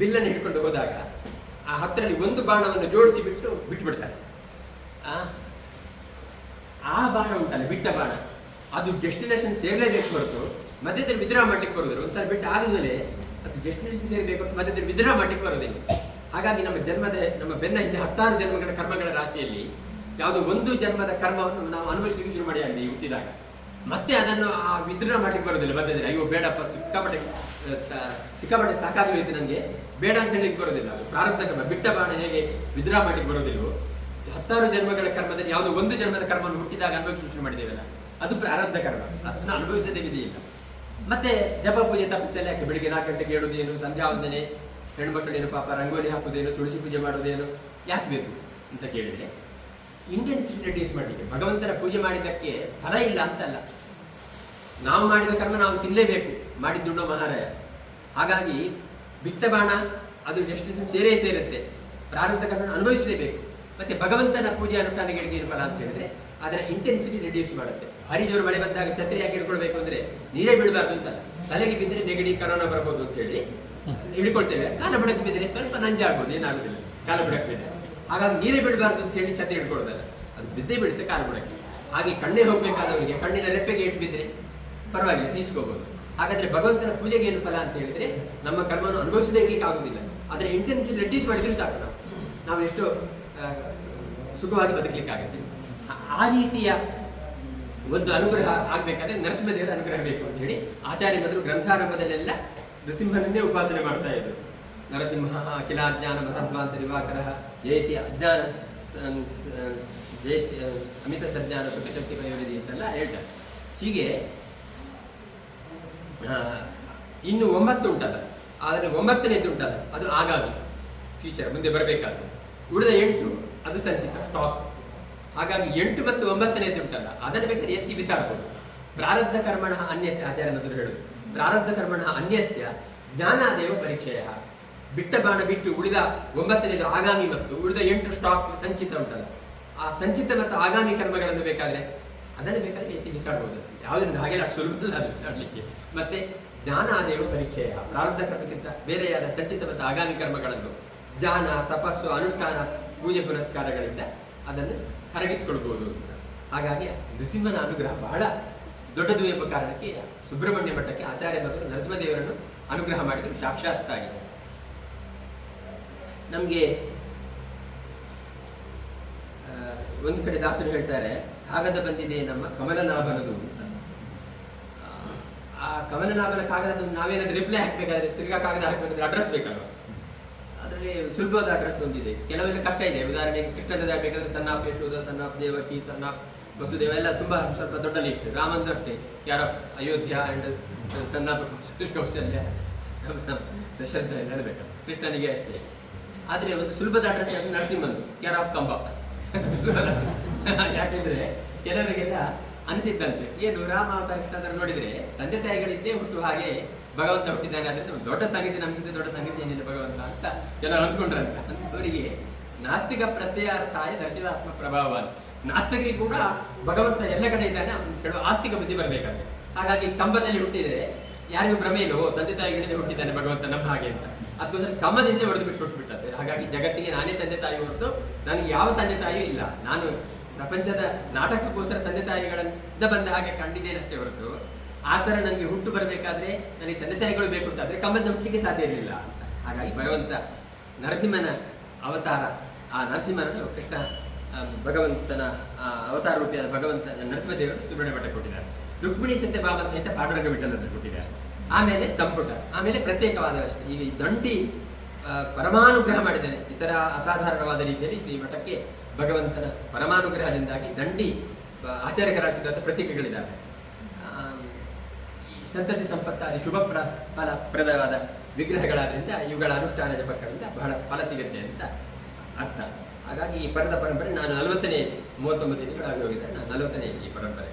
ಬಿಲ್ಲನ್ನು ಹಿಡ್ಕೊಂಡು ಹೋದಾಗ ಆ 10ರಲ್ಲಿ ಒಂದು ಬಾಣವನ್ನು ಜೋಡಿಸಿ ಬಿಟ್ಬಿಡ್ತಾರೆ. ಆ ಬಾಣ ಉಂಟಲ್ಲ, ಬಿಟ್ಟ ಬಾಣ, ಅದು ಡೆಸ್ಟಿನೇಷನ್ ಸೇರ್ಲೇಬೇಕು ಹೊರತು ಮಧ್ಯದಲ್ಲಿ ವಿದ್ರಾ ಮಾಡ್ಲಿಕ್ಕೆ ಬರೋದಿಲ್ಲ. ಒಂದ್ಸಲ ಬಿಟ್ಟು ಆದ್ಮೇಲೆ ಅದು ಡೆಸ್ಟಿನೇಷನ್ ಸೇರ್ಬೇಕು ಹೊರತು ಮಧ್ಯದಲ್ಲಿ ವಿದ್ರಾ ಮಾಡ್ಲಿಕ್ಕೆ ಬರೋದಿಲ್ಲ. ಹಾಗಾಗಿ ನಮ್ಮ ಬೆನ್ನ ಹಿಂದೆ 10 ಜನ್ಮಗಳ ಕರ್ಮಗಳ ರಾಶಿಯಲ್ಲಿ ಯಾವುದೋ ಒಂದು ಜನ್ಮದ ಕರ್ಮವನ್ನು ನಾವು ಅನುಭವಿಸಲಿಕ್ಕೆ ಶುರು ಮಾಡಿ ಅಲ್ಲಿ ಹುಟ್ಟಿದಾಗ ಮತ್ತೆ ಅದನ್ನು ಆ ವಿದ್ರಾ ಮಾಡ್ಲಿಕ್ಕೆ ಬರೋದಿಲ್ಲ. ಮಧ್ಯದಲ್ಲಿ ಅಯ್ಯೋ ಬೇಡಪ್ಪ, ಸಿಕ್ಕಾಪಟ್ಟೆ ಸಾಕಾಗಿ ಹೋಯ್ತು ನನಗೆ, ಬೇಡ ಅಂತ ಹೇಳಲಿಕ್ಕೆ ಬರೋದಿಲ್ಲ. ಅದು ಪ್ರಾರಬ್ಧ ಕರ್ಮ. ಬಿಟ್ಟ ಬಾಣ ಹೇಗೆ ವಿದ್ರಾ ಮಾಡ್ಲಿಕ್ಕೆ ಬರೋದಿಲ್ವೋ, 10 ಜನ್ಮಗಳ ಕರ್ಮದಲ್ಲಿ ಯಾವುದೋ ಒಂದು ಜನ್ಮದ ಕರ್ಮವನ್ನು ಹುಟ್ಟಿದಾಗ ಅನುಭವಿಸಲಿಕ್ಕೆ ಶುರು ಮಾಡಿದ್ದೇವಲ್ಲ, ಅದು ಪ್ರಾರಬ್ಧ ಕರ್ಮ. ಅದನ್ನು ಅನುಭವಿಸದೇ ವಿಧಿಯಿಲ್ಲ. ಮತ್ತೆ ಜಪ ಪೂಜೆ ತಪ್ಪಿಸಲ್ಲ. ಯಾಕೆ ಬೆಳಿಗ್ಗೆ 4 ಗಂಟೆಗೆ ಹೇಳುವುದೇನು, ಸಂಧ್ಯಾ ವಂದನೆ, ಹೆಣ್ಮಕ್ಳೇನು ಪಾಪ ರಂಗೋಲಿ ಹಾಕುವುದೇನು, ತುಳಸಿ ಪೂಜೆ ಮಾಡುವುದೇನು, ಯಾಕೆ ಬೇಕು ಅಂತ ಕೇಳಿದ್ರೆ ಇಂಟೆನ್ಸಿಟಿ ರೆಡ್ಯೂಸ್ ಮಾಡಲಿಕ್ಕೆ. ಭಗವಂತನ ಪೂಜೆ ಮಾಡಿದ್ದಕ್ಕೆ ಫಲ ಇಲ್ಲ ಅಂತಲ್ಲ, ನಾವು ಮಾಡಿದ ಕರ್ಮ ನಾವು ತಿನ್ನಲೇಬೇಕು, ಮಾಡಿದ್ದುಣ್ಣೋ ಮಹಾರಾಯ. ಹಾಗಾಗಿ ಬಿಟ್ಟ ಬಾಣ ಅದು ಡೆಸ್ಟಿನೇಷನ್ ಸೇರುತ್ತೆ. ಪ್ರಾರಬ್ಧ ಕರ್ಮ ಅನುಭವಿಸಲೇಬೇಕು. ಮತ್ತೆ ಭಗವಂತನ ಪೂಜೆ ಅನುಷ್ಠಾನಗಳಿಗೆ ಏನು ಫಲ ಅಂತ ಹೇಳಿದ್ರೆ ಅದರ ಇಂಟೆನ್ಸಿಟಿ ರೆಡ್ಯೂಸ್ ಮಾಡುತ್ತೆ. ಭಾರಿ ಜೋರು ಮಳೆ ಬಂದಾಗ ಛತ್ರಿ ಹಾಕಿ ಹಿಡ್ಕೊಳ್ಬೇಕು ಅಂದ್ರೆ ನೀರೇ ಬೀಳಬಾರ್ದು ಅಂತಲ್ಲ, ತಲೆಗೆ ಬಿದ್ದರೆ ನೆಗಡಿ ಕರೋನಾ ಬರ್ಬೋದು ಅಂತ ಹೇಳಿ ಹಿಡ್ಕೊಳ್ತೇವೆ. ಕಾಲ ಬುಡಕ್ಕೆ ಬಿದ್ದರೆ ಸ್ವಲ್ಪ ನಂಜಾಗ್ಬೋದು, ಏನಾಗುದಿಲ್ಲ ಕಾಲ ಬುಡಕ್ಕೆ ಬಿದ್ದರೆ. ಹಾಗಾಗಿ ನೀರೇ ಬೀಳಬಾರ್ದು ಅಂತ ಹೇಳಿ ಛತ್ರಿ ಹಿಡ್ಕೊಳ್ಳೋದಲ್ಲ, ಅದು ಬಿದ್ದೇ ಬೀಳುತ್ತೆ ಕಾಲ ಬುಡಕ್ಕೆ. ಹಾಗೆ ಕಣ್ಣೇ ಹೋಗ್ಬೇಕಾದವರಿಗೆ ಕಣ್ಣಿನ ರೆಪ್ಪೆಗೆ ಇಟ್ಟು ಬಿದ್ದರೆ ಪರವಾಗಿಲ್ಲ, ಸಹಿಸ್ಕೋಬಹುದು. ಹಾಗಾದ್ರೆ ಭಗವಂತನ ಪೂಜೆಗೆ ಏನು ಫಲ ಅಂತ ಹೇಳಿದ್ರೆ ನಮ್ಮ ಕರ್ಮವನ್ನು ಅನುಭವಿಸದೇ ಇರ್ಲಿಕ್ಕೆ ಆಗುದಿಲ್ಲ. ಅದರ ಇಂಟೆನ್ಸಿಟಿ ರೆಡ್ಯೂಸ್ ಮಾಡಿದ್ರು ಸಾಕು, ನಾವು ಎಷ್ಟೋ ಸುಖವಾಗಿ ಬದುಕಲಿಕ್ಕೆ ಆಗುತ್ತೆ. ಆ ರೀತಿಯ ಒಂದು ಅನುಗ್ರಹ ಆಗ್ಬೇಕಾದ್ರೆ ನರಸಿಂಹದೇವರ ಅನುಗ್ರಹ ಬೇಕು ಅಂತ ಹೇಳಿ ಆಚಾರ್ಯ ಮೊದಲು ಗ್ರಂಥಾರಂಭದಲ್ಲೆಲ್ಲ ನೃಸಿಂಹನನ್ನೇ ಉಪಾಸನೆ ಮಾಡ್ತಾ ಇದ್ರು. ನರಸಿಂಹ ಅಖಿಲಾಜ್ಞಾನ ಮತಧ್ವಾಂತ ದಿವಾಕರ ಜಯತಿ ಅಜ್ಞಾನ ಜಯತಿ ಅಮಿತ ಸಜ್ಞಾನ ಸುಖಶಕ್ತಿ ಪ್ರಯೋಜನ ಅಂತೆಲ್ಲ ಹೇಳ್ತಾರೆ. ಹೀಗೆ ಇನ್ನು 9 ಉಂಟಲ್ಲ, ಆದರೆ 9ನೇದು ಉಂಟಲ್ಲ ಅದು ಆಗಾಮಿ ಫ್ಯೂಚರ್, ಮುಂದೆ ಬರಬೇಕಾದ್ರೆ. ಉಳಿದ 8 ಅದು ಸಂಚಿತ ಸ್ಟಾಕ್. ಹಾಗಾಗಿ 8 ಮತ್ತು 9ನೇದು ಉಂಟಲ್ಲ ಅದನ್ನು ಬೇಕಾದ್ರೆ ಎತ್ತಿ ಬಿಸಾಡ್ಬೋದು. ಪ್ರಾರಬ್ಧ ಕರ್ಮಣ ಅನ್ಯಸ್ಯ, ಆಚಾರ್ಯ ಮೊದಲು ಹೇಳುದು, ಪ್ರಾರಬ್ಧ ಕರ್ಮಣ ಅನ್ಯಸ್ಯ ಜ್ಞಾನಾದೇವ ಪರೀಕ್ಷೆಯ. ಬಿಟ್ಟ ಬಾಣ ಬಿಟ್ಟು ಉಳಿದ 9ನೇದು ಆಗಾಮಿ ಮತ್ತು ಉಳಿದ 8 ಸ್ಟಾಕ್ ಸಂಚಿತ ಉಂಟಲ್ಲ, ಆ ಸಂಚಿತ ಮತ್ತು ಆಗಾಮಿ ಕರ್ಮಗಳನ್ನು ಬೇಕಾದ್ರೆ ಅದನ್ನು ಬೇಕಾದ್ರೆ ಎತ್ತಿ ಬಿಸಾಡ್ಬೋದು. ಯಾವುದರಿಂದ ಹಾಗೆಲ್ಲ ಸುಲಭ ಅದು ಬಿಸಾಡ್ಲಿಕ್ಕೆ. ಮತ್ತೆ ಜ್ಞಾನಾದೇವ ಪರೀಕ್ಷೆಯ, ಪ್ರಾರಬ್ಧ ಕರ್ಮಕ್ಕಿಂತ ಬೇರೆಯಾದ ಸಂಚಿತ ಮತ್ತು ಆಗಾಮಿ ಕರ್ಮಗಳನ್ನು ಜ್ಞಾನ, ತಪಸ್ಸು, ಅನುಷ್ಠಾನ, ಪೂಜೆ ಪುನಸ್ಕಾರಗಳಿಂದ ಅದನ್ನು ಕರಗಿಸಿಕೊಳ್ಬಹುದು ಅಂತ. ಹಾಗಾಗಿ ನೃಸಿಂಹನ ಅನುಗ್ರಹ ಬಹಳ ದೊಡ್ಡದು ಎಂಬ ಕಾರಣಕ್ಕೆ ಸುಬ್ರಹ್ಮಣ್ಯ ಮಠಕ್ಕೆ ಆಚಾರ್ಯ ಮೊದಲು ನರಸಿಂಹದೇವರನ್ನು ಅನುಗ್ರಹ ಮಾಡಿದರು ಸಾಕ್ಷಾತ್ತಾಗಿ. ನಮಗೆ ಒಂದು ಕಡೆ ದಾಸರು ಹೇಳ್ತಾರೆ, ಕಾಗದ ಬಂದಿದೆ ನಮ್ಮ ಕಮಲನಾಭನದು ಅಂತ. ಆ ಕಮಲನಾಭನ ಕಾಗದ ನಾವೇನಾದ್ರೂ ರಿಪ್ಲೈ ಹಾಕ್ಬೇಕಾದ್ರೆ, ತಿರ್ಗಾ ಕಾಗದ ಹಾಕಬೇಕಾದ್ರೆ ಅಡ್ರೆಸ್ ಬೇಕಲ್ವ, ಅದರಲ್ಲಿ ಸುಲಭವಾದ ಅಡ್ರೆಸ್ ಒಂದಿದೆ. ಕೆಲವೆಲ್ಲ ಕಷ್ಟ ಇದೆ. ಉದಾಹರಣೆಗೆ ಕೃಷ್ಣನ ಬೇಕಾದ್ರೆ son of Yashoda, son of Devaki, son of Vasudeva ಎಲ್ಲ ತುಂಬಾ ಸ್ವಲ್ಪ ದೊಡ್ಡ ಲಿಸ್ಟ್. ರಾಮಂದು ಅಷ್ಟೇ, care of Ayodhya and son of Kaushalya, Dasharatha ಎಲ್ಲ ಹೇಳ್ಬೇಕು, ಕೃಷ್ಣನಿಗೆ ಅಷ್ಟೇ. ಆದ್ರೆ ಒಂದು ಸುಲಭದ ಅಡ್ರೆಸ್ ಯಾವುದು, ನರಸಿಂಹಂದು ಕ್ಯಾರ್ ಆಫ್ ಕಂಬ. ಯಾಕೆಂದ್ರೆ ಕೆಲವರಿಗೆಲ್ಲ ಅನಿಸಿದ್ದಂತೆ, ಏನು ರಾಮ ಅವತಾರ ಕೃಷ್ಣ ನೋಡಿದ್ರೆ ತಂದೆ ತಾಯಿಗಳಿದ್ದೇ ಹುಟ್ಟು ಹಾಗೆ ಭಗವಂತ ಹುಟ್ಟಿದ್ದಾನೆ, ಆದ್ರೆ ದೊಡ್ಡ ಸಂಗೀತ ನಮ್ಗಿಂತ ದೊಡ್ಡ ಸಂಗೀತ ಏನಿಲ್ಲ ಭಗವಂತ ಅಂತ ಕೆಲವರು ಅಂದ್ಕೊಂಡ್ರಂತ. ಅವರಿಗೆ ನಾಸ್ತಿಕ ಪ್ರತ್ಯಯಾರ್ಥಾಯ ದರ್ಶನಾತ್ಮ ಪ್ರಭಾವ. ನಾಸ್ತಿಕರಿಗೆ ಕೂಡ ಭಗವಂತ ಎಲ್ಲ ಕಡೆ ಇದ್ದಾನೆ ಹೇಳುವ ಆಸ್ತಿಕ ಬುದ್ಧಿ ಬರಬೇಕಾದ್ರೆ. ಹಾಗಾಗಿ ಕಂಬದಲ್ಲಿ ಹುಟ್ಟಿದ್ರೆ ಯಾರಿಗೂ ಭ್ರಮೆ ಇಲ್ಲವೋ, ತಂದೆ ತಾಯಿಗಳಿಂದ ಹುಟ್ಟಿದ್ದಾನೆ ಭಗವಂತ ನಮ್ಮ ಹಾಗೆ ಅಂತ. ಅದಕ್ಕೋಸ್ಕರ ಕಂಬದಿಂದ ಹೊಡೆದು ಬಿಟ್ಟು ಹುಟ್ಟುಬಿಟ್ಟಂತೆ. ಹಾಗಾಗಿ ಜಗತ್ತಿಗೆ ನಾನೇ ತಂದೆ ತಾಯಿ ಹೊರತು ನನಗೆ ಯಾವ ತಂದೆ ತಾಯಿಯೂ ಇಲ್ಲ. ನಾನು ಪ್ರಪಂಚದ ನಾಟಕಕ್ಕೋಸ್ಕರ ತಂದೆ ತಾಯಿಗಳಿಂದ ಬಂದ ಹಾಗೆ ಕಂಡಿದ್ದೇನಷ್ಟೇ ಹೊರತು ಆ ಥರ ನನಗೆ ಹುಟ್ಟು ಬರಬೇಕಾದ್ರೆ ನನಗೆ ತಂದೆ ತಾಯಿಗಳು ಬೇಕು ಅಂತಾದ್ರೆ ಕಂಬದ ಹುಟ್ಟಲಿಕ್ಕೆ ಸಾಧ್ಯ ಇರಲಿಲ್ಲ ಅಂತ. ಹಾಗಾಗಿ ಭಗವಂತ ನರಸಿಂಹನ ಅವತಾರ, ಆ ನರಸಿಂಹನನ್ನು ಕೃಷ್ಣ ಭಗವಂತನ ಅವತಾರ ರೂಪಿಯಾದ ಭಗವಂತ ನರಸಿಂಹದೇವರು ಸುಬ್ರಹ್ಮಣ್ಯ ಮಠ ಕೊಟ್ಟಿದ್ದಾರೆ. ರುಕ್ಮಿಣಿ ಸತ್ಯಭಾಮ ಸಹಿತ ಪಾಂಡುರಂಗ ವಿಠಲನ್ನು ಕೊಟ್ಟಿದ್ದಾರೆ. ಆಮೇಲೆ ಸಂಪುಟ, ಆಮೇಲೆ ಪ್ರತ್ಯೇಕವಾದ ಅಷ್ಟೇ. ಈಗ ದಂಡಿ ಪರಮಾನುಗ್ರಹ ಮಾಡಿದ್ದಾನೆ. ಇತರ ಅಸಾಧಾರಣವಾದ ರೀತಿಯಲ್ಲಿ ಶ್ರೀ ಮಠಕ್ಕೆ ಭಗವಂತನ ಪರಮಾನುಗ್ರಹದಿಂದಾಗಿ ದಂಡಿ ಆಚಾರ್ಯಕರಾಚಿತ ಪ್ರತೀಕಗಳಿದ್ದಾವೆ. ಈ ಸಂತತಿ ಸಂಪತ್ತಾದಿ ಶುಭ ಫಲಪ್ರದವಾದ ವಿಗ್ರಹಗಳಾದ್ರಿಂದ ಇವುಗಳ ಅನುಷ್ಠಾನದ ಪಕ್ಕದಿಂದ ಬಹಳ ಫಲ ಸಿಗುತ್ತೆ ಅಂತ ಅರ್ಥ. ಹಾಗಾಗಿ ಈ ಪರದ ಪರಂಪರೆ ನಾನು 40ನೇ 39 ದಿನಗಳಾಗಿ ಹೋಗಿದ್ದಾರೆ, ನಾನು 40ನೇ ಈ ಪರಂಪರೆ.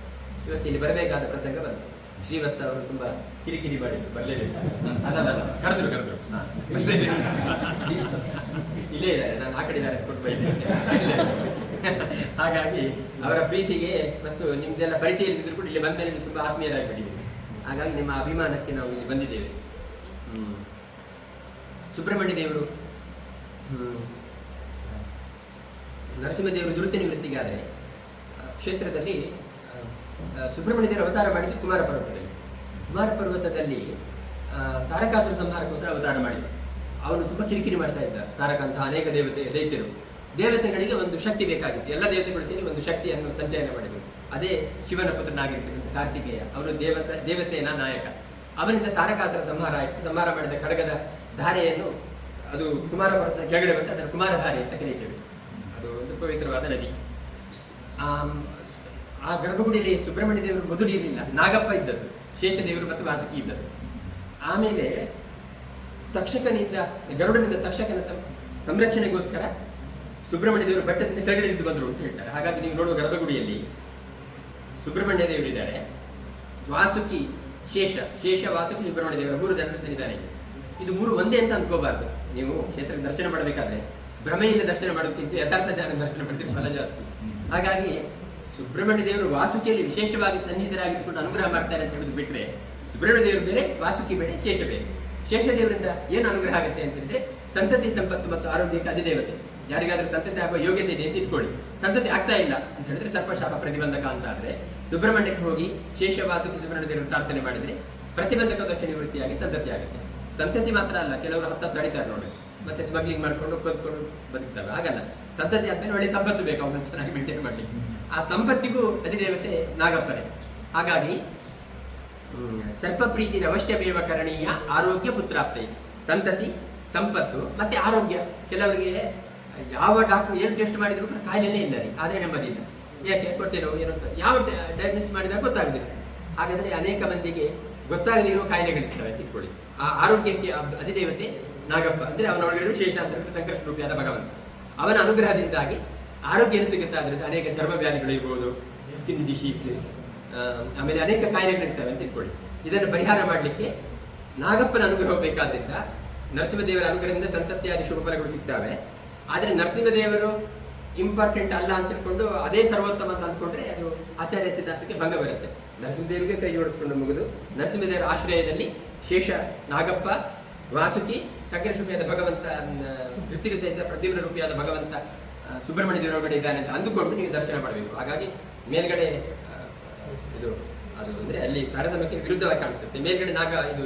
ಇವತ್ತು ಇಲ್ಲಿ ಬರಬೇಕಾದ ಪ್ರಸಂಗ ಬಂತು. ಶ್ರೀವತ್ಸ ಅವರು ತುಂಬಾ ಕಿರಿಕಿರಿ ಮಾಡಿದ್ರು, ಬರಲೇಬೇಕು. ಅದಲ್ಲ, ಕರೆದ್ರು ಇಲ್ಲೇ ಇದ್ದಾರೆ, ನಾನು ಆ ಕಡೆ ಇದ್ದಾರೆ ಕೊಟ್ಟು ಹಾಗಾಗಿ ಅವರ ಪ್ರೀತಿಗೆ ಮತ್ತು ನಿಮ್ದೆಲ್ಲ ಪರಿಚಯ ಇದ್ರೂ ಕೂಡ ಇಲ್ಲಿ ಬಂದ ಮೇಲೆ ತುಂಬಾ ಆತ್ಮೀಯರಾಗಿಬಿಟ್ಟಿದ್ದೀವಿ. ಹಾಗಾಗಿ ನಿಮ್ಮ ಅಭಿಮಾನಕ್ಕೆ ನಾವು ಇಲ್ಲಿ ಬಂದಿದ್ದೇವೆ. ಸುಬ್ರಹ್ಮಣ್ಯ ದೇವರು ನರಸಿಂಹದೇವರು ದುರಿತ ನಿವೃತ್ತಿಗಾದರೆ ಕ್ಷೇತ್ರದಲ್ಲಿ ಸುಬ್ರಹ್ಮಣ್ಯ ದೇವರು ಅವತಾರ ಮಾಡಿದ್ದು ಕುಮಾರ ಪರ್ವತದಲ್ಲಿ. ಕುಮಾರ ಪರ್ವತದಲ್ಲಿ ತಾರಕಾಸುರ ಸಂಹಾರಕ್ಕೋಸ್ಕರ ಅವತಾರ ಮಾಡಿದ್ರು. ಅವನು ತುಂಬಾ ಕಿರಿಕಿರಿ ಮಾಡ್ತಾ ಇದ್ದ. ತಾರಕ ಅಂತ ಅನೇಕ ದೈತ್ಯರು, ದೇವತೆಗಳಿಗೆ ಒಂದು ಶಕ್ತಿ ಬೇಕಾಗಿತ್ತು. ಎಲ್ಲ ದೇವತೆಗಳು ಸೇರಿ ಒಂದು ಶಕ್ತಿಯನ್ನು ಸಂಚಯನ ಮಾಡಿದರು. ಅದೇ ಶಿವನ ಪುತ್ರನಾಗಿರ್ತಕ್ಕಂಥ ಕಾರ್ತಿಕೇಯ. ಅವನು ದೇವಸೇನಾ ನಾಯಕ. ಅವನಿಂದ ತಾರಕಾಸುರ ಸಂಹಾರ ಆಯಿತು. ಸಂಹಾರ ಮಾಡಿದ ಖಡ್ಗದ ಧಾರೆಯನ್ನು ಅದು ಕುಮಾರ ಪರ್ವತದ ಕೆಳಗಡೆ ಬಂದು ಅದನ್ನು ಕುಮಾರಧಾರೆ ಅಂತ ಕರೀತೇವೆ. ಅದು ಒಂದು ಪವಿತ್ರವಾದ ನದಿ. ಆ ಗರ್ಭಗುಡಿಯಲ್ಲಿ ಸುಬ್ರಹ್ಮಣ್ಯ ದೇವರು ಮೊದಲು ಇರಲಿಲ್ಲ, ನಾಗಪ್ಪ ಇದ್ದದ್ದು, ಶೇಷದೇವರು ಮತ್ತು ವಾಸುಕಿ ಇದ್ದದ್ದು. ಆಮೇಲೆ ತಕ್ಷಕನಿಂದ ಗರುಡನಿಂದ ತಕ್ಷಕನ ಸಂರಕ್ಷಣೆಗೋಸ್ಕರ ಸುಬ್ರಹ್ಮಣ್ಯ ದೇವರು ಬೆಟ್ಟದಿಂದ ಕೆಳಗಡೆ ಇದ್ದು ಬಂದರು ಅಂತ ಹೇಳ್ತಾರೆ. ಹಾಗಾಗಿ ನೀವು ನೋಡುವ ಗರ್ಭಗುಡಿಯಲ್ಲಿ ಸುಬ್ರಹ್ಮಣ್ಯ ದೇವರಿದ್ದಾರೆ, ವಾಸುಕಿ ಶೇಷ ವಾಸುಕಿ ಸುಬ್ರಹ್ಮಣ್ಯ ದೇವರ 3 ಜನರಿದ್ದಾರೆ. ಇದು 3 ಒಂದೇ ಅಂತ ಅನ್ಕೋಬಾರ್ದು. ನೀವು ಕ್ಷೇತ್ರಕ್ಕೆ ದರ್ಶನ ಮಾಡಬೇಕಾದ್ರೆ ಭ್ರಮೆಯಿಂದ ದರ್ಶನ ಮಾಡೋದಕ್ಕಿಂತ ಯಥಾರ್ಥ ಜ್ಞಾನ ದರ್ಶನ ಮಾಡಿದ್ರೆ ಫಲ ಜಾಸ್ತಿ. ಹಾಗಾಗಿ ಸುಬ್ರಹ್ಮಣ್ಯ ದೇವರು ವಾಸುಕಿಯಲ್ಲಿ ವಿಶೇಷವಾಗಿ ಸನ್ನಿಹಿತರಾಗಿದ್ದುಕೊಂಡು ಅನುಗ್ರಹ ಮಾಡ್ತಾರೆ ಅಂತ ಹೇಳೋದು ಬಿಟ್ಟರೆ, ಸುಬ್ರಹ್ಮಣ್ಯ ದೇವರು ಬೇರೆ, ವಾಸುಕಿ ಬೇರೆ, ಶೇಷ ಬೇರೆ. ಶೇಷದೇವರಿಂದ ಏನು ಅನುಗ್ರಹ ಆಗುತ್ತೆ ಅಂತ ಹೇಳಿದ್ರೆ ಸಂತತಿ ಸಂಪತ್ತು ಮತ್ತು ಆರೋಗ್ಯಕ್ಕೆ ಅಧಿದೇವತೆ. ಯಾರಿಗಾದ್ರೂ ಸಂತತಿ ಆಗುವ ಯೋಗ್ಯತೆ ಇದೆ ಅಂತ ಇಟ್ಕೊಳ್ಳಿ, ಸಂತತಿ ಆಗ್ತಾ ಇಲ್ಲ ಅಂತ ಹೇಳಿದ್ರೆ ಸರ್ಪಶಾಪ ಪ್ರತಿಬಂಧಕ ಅಂತ ಆದ್ರೆ ಸುಬ್ರಹ್ಮಣ್ಯಕ್ಕೆ ಹೋಗಿ ಶೇಷ ವಾಸುಕಿ ಸುಬ್ರಹ್ಮಣ್ಯ ದೇವರು ಪ್ರಾರ್ಥನೆ ಮಾಡಿದ್ರೆ ಪ್ರತಿಬಂಧಕ ದೋಷ ನಿವೃತ್ತಿಯಾಗಿ ಸಂತತಿ ಆಗುತ್ತೆ. ಸಂತತಿ ಮಾತ್ರ ಅಲ್ಲ, ಕೆಲವರು 10 ತಡಿತಾರೆ ನೋಡಿ, ಮತ್ತೆ ಸ್ಮಗ್ಲಿಂಗ್ ಮಾಡ್ಕೊಂಡು ಕೊತ್ಕೊಂಡು ಬದುಕ್ತಾರೆ. ಹಾಗಲ್ಲ, ಸಂತತಿ ಆದ್ಮೇಲೆ ಒಳ್ಳೆ ಸಂಪತ್ತು ಬೇಕು ಅವ್ರನ್ನ ಚೆನ್ನಾಗಿ ಮೇಂಟೈನ್ ಮಾಡಿ. ಆ ಸಂಪತ್ತಿಗೂ ಅಧಿದೇವತೆ ನಾಗಪ್ಪನೇ. ಹಾಗಾಗಿ ಸರ್ಪ ಪ್ರೀತಿ ಅವಶ್ಯಮೇವ ಕರಣೀಯ ಆರೋಗ್ಯ ಪುತ್ರಾಪ್ತಿ. ಸಂತತಿ, ಸಂಪತ್ತು ಮತ್ತೆ ಆರೋಗ್ಯ. ಕೆಲವರಿಗೆ ಯಾವ ಡಾಕ್ಟರ್ ಏನು ಟೆಸ್ಟ್ ಮಾಡಿದ್ರು ಕೂಡ ಕಾಯಿಲೆನೇ ಇಲ್ಲ ರೀ, ಆದರೆ ನೆಮ್ಮದಿ ಇಲ್ಲ. ಯಾಕೆ ಕೊಡ್ತೇನೋ ಏನೋ ಅಂತ ಯಾವ ಡಯಾಗ್ನೋಸ್ ಮಾಡಿದಾಗ ಗೊತ್ತಾಗುದಿಲ್ಲ. ಹಾಗಾದ್ರೆ ಅನೇಕ ಮಂದಿಗೆ ಗೊತ್ತಾಗದಿರುವ ಕಾಯಿಲೆಗಳಿರ್ತವೆ ಅಂತ ಇಟ್ಕೊಳ್ಳಿ. ಆ ಆರೋಗ್ಯಕ್ಕೆ ಅಧಿದೇವತೆ ನಾಗಪ್ಪ, ಅಂದ್ರೆ ಅವನ ಒಳಗಡೆ ಶೇಷ ಅಂತ ಸಂಕಷ್ಟ ರೂಪಿಯಾದ ಭಗವಂತ. ಅವನ ಅನುಗ್ರಹದಿಂದಾಗಿ ಆರೋಗ್ಯ ಏನು ಸಿಗುತ್ತೆ. ಅದರಿಂದ ಅನೇಕ ಚರ್ಮ ವ್ಯಾಧಿಗಳು ಇರ್ಬೋದು, ಸ್ಕಿನ್ ಡಿಸೀಸ್, ಆಮೇಲೆ ಅನೇಕ ಕಾಯಿಲೆಗಳಿರ್ತವೆ ಅಂತ ಇಟ್ಕೊಳ್ಳಿ. ಇದನ್ನು ಪರಿಹಾರ ಮಾಡಲಿಕ್ಕೆ ನಾಗಪ್ಪನ ಅನುಗ್ರಹ ಬೇಕಾದ್ರಿಂದ ನರಸಿಂಹದೇವರ ಅನುಗ್ರಹದಿಂದ ಸಂತತಿಯಾದಿ ಶುಭ ಫಲಗಳು ಸಿಗ್ತವೆ. ಆದರೆ ನರಸಿಂಹದೇವರು ಇಂಪಾರ್ಟೆಂಟ್ ಅಲ್ಲ ಅಂತ ತಿಳ್ಕೊಂಡು ಅದೇ ಸರ್ವೋತ್ತಮ ಅಂತ ಅಂದ್ಕೊಂಡ್ರೆ ಅದು ಆಚಾರ್ಯ ಸಿದ್ಧಾಂತಕ್ಕೆ ಭಂಗ ಬರುತ್ತೆ. ನರಸಿಂಹದೇವರಿಗೆ ಕೈ ಜೋಡಿಸ್ಕೊಂಡು ಮುಗಿದು ನರಸಿಂಹದೇವರ ಆಶ್ರಯದಲ್ಲಿ ಶೇಷ, ನಾಗಪ್ಪ, ವಾಸುಕಿ, ಸಂಕಷ್ಟ ರೂಪಿಯಾದ ಭಗವಂತ, ವೃತ್ತಿಗೆ ಸಹಿತ ಪ್ರತಿಭಾ ರೂಪಿಯಾದ ಭಗವಂತ ಸುಬ್ರಹ್ಮಣ್ಯ ದೇವರೊಳಗಡೆ ಇದ್ದಾನೆ ಅಂತ ಅಂದುಕೊಂಡು ನೀವು ದರ್ಶನ ಮಾಡಬೇಕು. ಹಾಗಾಗಿ ಮೇಲ್ಗಡೆ ಇದು ಅದು ಅಂದ್ರೆ ಅಲ್ಲಿ ತಾರತಮ್ಯಕ್ಕೆ ವಿರುದ್ಧವಾಗಿ ಕಾಣಿಸುತ್ತೆ. ಮೇಲ್ಗಡೆ ಇದು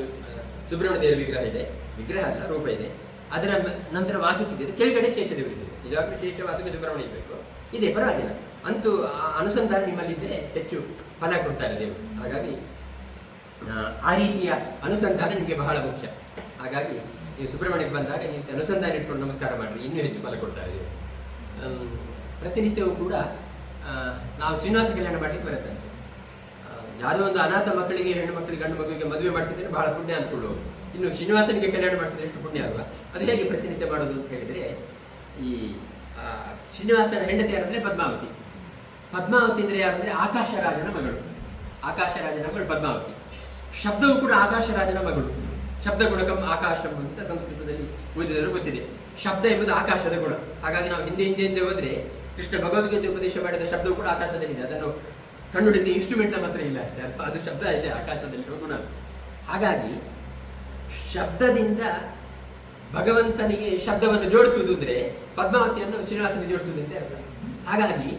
ಸುಬ್ರಹ್ಮಣ್ಯ ದೇವರ ವಿಗ್ರಹ ಇದೆ, ವಿಗ್ರಹ ಅಂತ ರೂಪ ಇದೆ. ಅದರ ನಂತರ ವಾಸುಕಿ ಇದೆ, ಕೆಳಗಡೆ ಶೇಷದೇವರಿದೆ. ಇದಾಗಲೂ ಶೇಷ, ವಾಸುಕಿ, ಸುಬ್ರಹ್ಮಣ್ಯ ಇರಬೇಕು. ಇದೆ, ಪರವಾಗಿಲ್ಲ. ಅಂತೂ ಅನುಸಂಧಾನ ನಿಮ್ಮಲ್ಲಿದ್ದರೆ ಹೆಚ್ಚು ಫಲ ಕೊಡ್ತಾರೆ ದೇವರು. ಹಾಗಾಗಿ ಆ ರೀತಿಯ ಅನುಸಂಧಾನ ನಿಮಗೆ ಬಹಳ ಮುಖ್ಯ. ಹಾಗಾಗಿ ನೀವು ಸುಬ್ರಹ್ಮಣ್ಯಕ್ಕೆ ಬಂದಾಗ ನೀವು ಅನುಸಂಧಾನ ಇಟ್ಕೊಂಡು ನಮಸ್ಕಾರ ಮಾಡಿರಿ, ಇನ್ನೂ ಹೆಚ್ಚು ಫಲ ಕೊಡ್ತಾರೆ ದೇವರು. ಪ್ರತಿನಿತ್ಯವೂ ಕೂಡ ನಾವು ಶ್ರೀನಿವಾಸ ಕಲ್ಯಾಣ ಮಾಡಲಿಕ್ಕೆ ಬರುತ್ತೆ. ಯಾವುದೋ ಒಂದು ಅನಾಥ ಮಕ್ಕಳಿಗೆ, ಹೆಣ್ಣು ಮಕ್ಕಳಿಗೆ, ಗಂಡು ಮಕ್ಕಳಿಗೆ ಮದುವೆ ಮಾಡಿಸಿದ್ರೆ ಬಹಳ ಪುಣ್ಯ ಅಂದ್ಕೊಳ್ಳೋರು. ಇನ್ನು ಶ್ರೀನಿವಾಸನಿಗೆ ಕಲ್ಯಾಣ ಮಾಡಿಸಿದ್ರೆ ಎಷ್ಟು ಪುಣ್ಯ ಅಲ್ವಾ? ಅದು ಹೇಗೆ ಪ್ರತಿನಿತ್ಯ ಮಾಡೋದು ಅಂತ ಹೇಳಿದ್ರೆ, ಈ ಶ್ರೀನಿವಾಸನ ಹೆಂಡತಿ ಯಾರಂದ್ರೆ ಪದ್ಮಾವತಿ. ಪದ್ಮಾವತಿ ಅಂದ್ರೆ ಯಾರಂದ್ರೆ ಆಕಾಶರಾಜನ ಮಗಳು. ಆಕಾಶರಾಜನ ಮಗಳು ಪದ್ಮಾವತಿ. ಶಬ್ದವು ಕೂಡ ಆಕಾಶರಾಜನ ಮಗಳು. ಶಬ್ದ ಗುಣಕಂ ಆಕಾಶಂ ಅಂತ ಸಂಸ್ಕೃತದಲ್ಲಿ ಓದಿದರೂ ಗೊತ್ತಿದೆ. ಶಬ್ದ ಎಂಬುದು ಆಕಾಶದ ಗುಣ. ಹಾಗಾಗಿ ನಾವು ಹಿಂದೆ ಹೋದ್ರೆ ಕೃಷ್ಣ ಭಗವದ್ಗೀತೆ ಉಪದೇಶ ಮಾಡಿದ ಶಬ್ದವು ಕೂಡ ಆಕಾಶದಲ್ಲಿದೆ. ಅದನ್ನು ಕಂಡುಹಿಡಿದ ಇನ್ಸ್ಟ್ರೂಮೆಂಟ್ ನಮ್ಮ ಹತ್ರ ಇಲ್ಲ ಅಷ್ಟೇ, ಅದು ಶಬ್ದ ಇದೆ ಆಕಾಶದಲ್ಲಿರುವ ಗುಣ. ಹಾಗಾಗಿ ಶಬ್ದದಿಂದ ಭಗವಂತನಿಗೆ ಶಬ್ದವನ್ನು ಜೋಡಿಸುವುದು ಅಂದ್ರೆ ಪದ್ಮಾವತಿಯನ್ನು ಶ್ರೀನಿವಾಸನಿಗೆ ಜೋಡಿಸುವುದಂತೆ ಅರ್ಥ. ಹಾಗಾಗಿ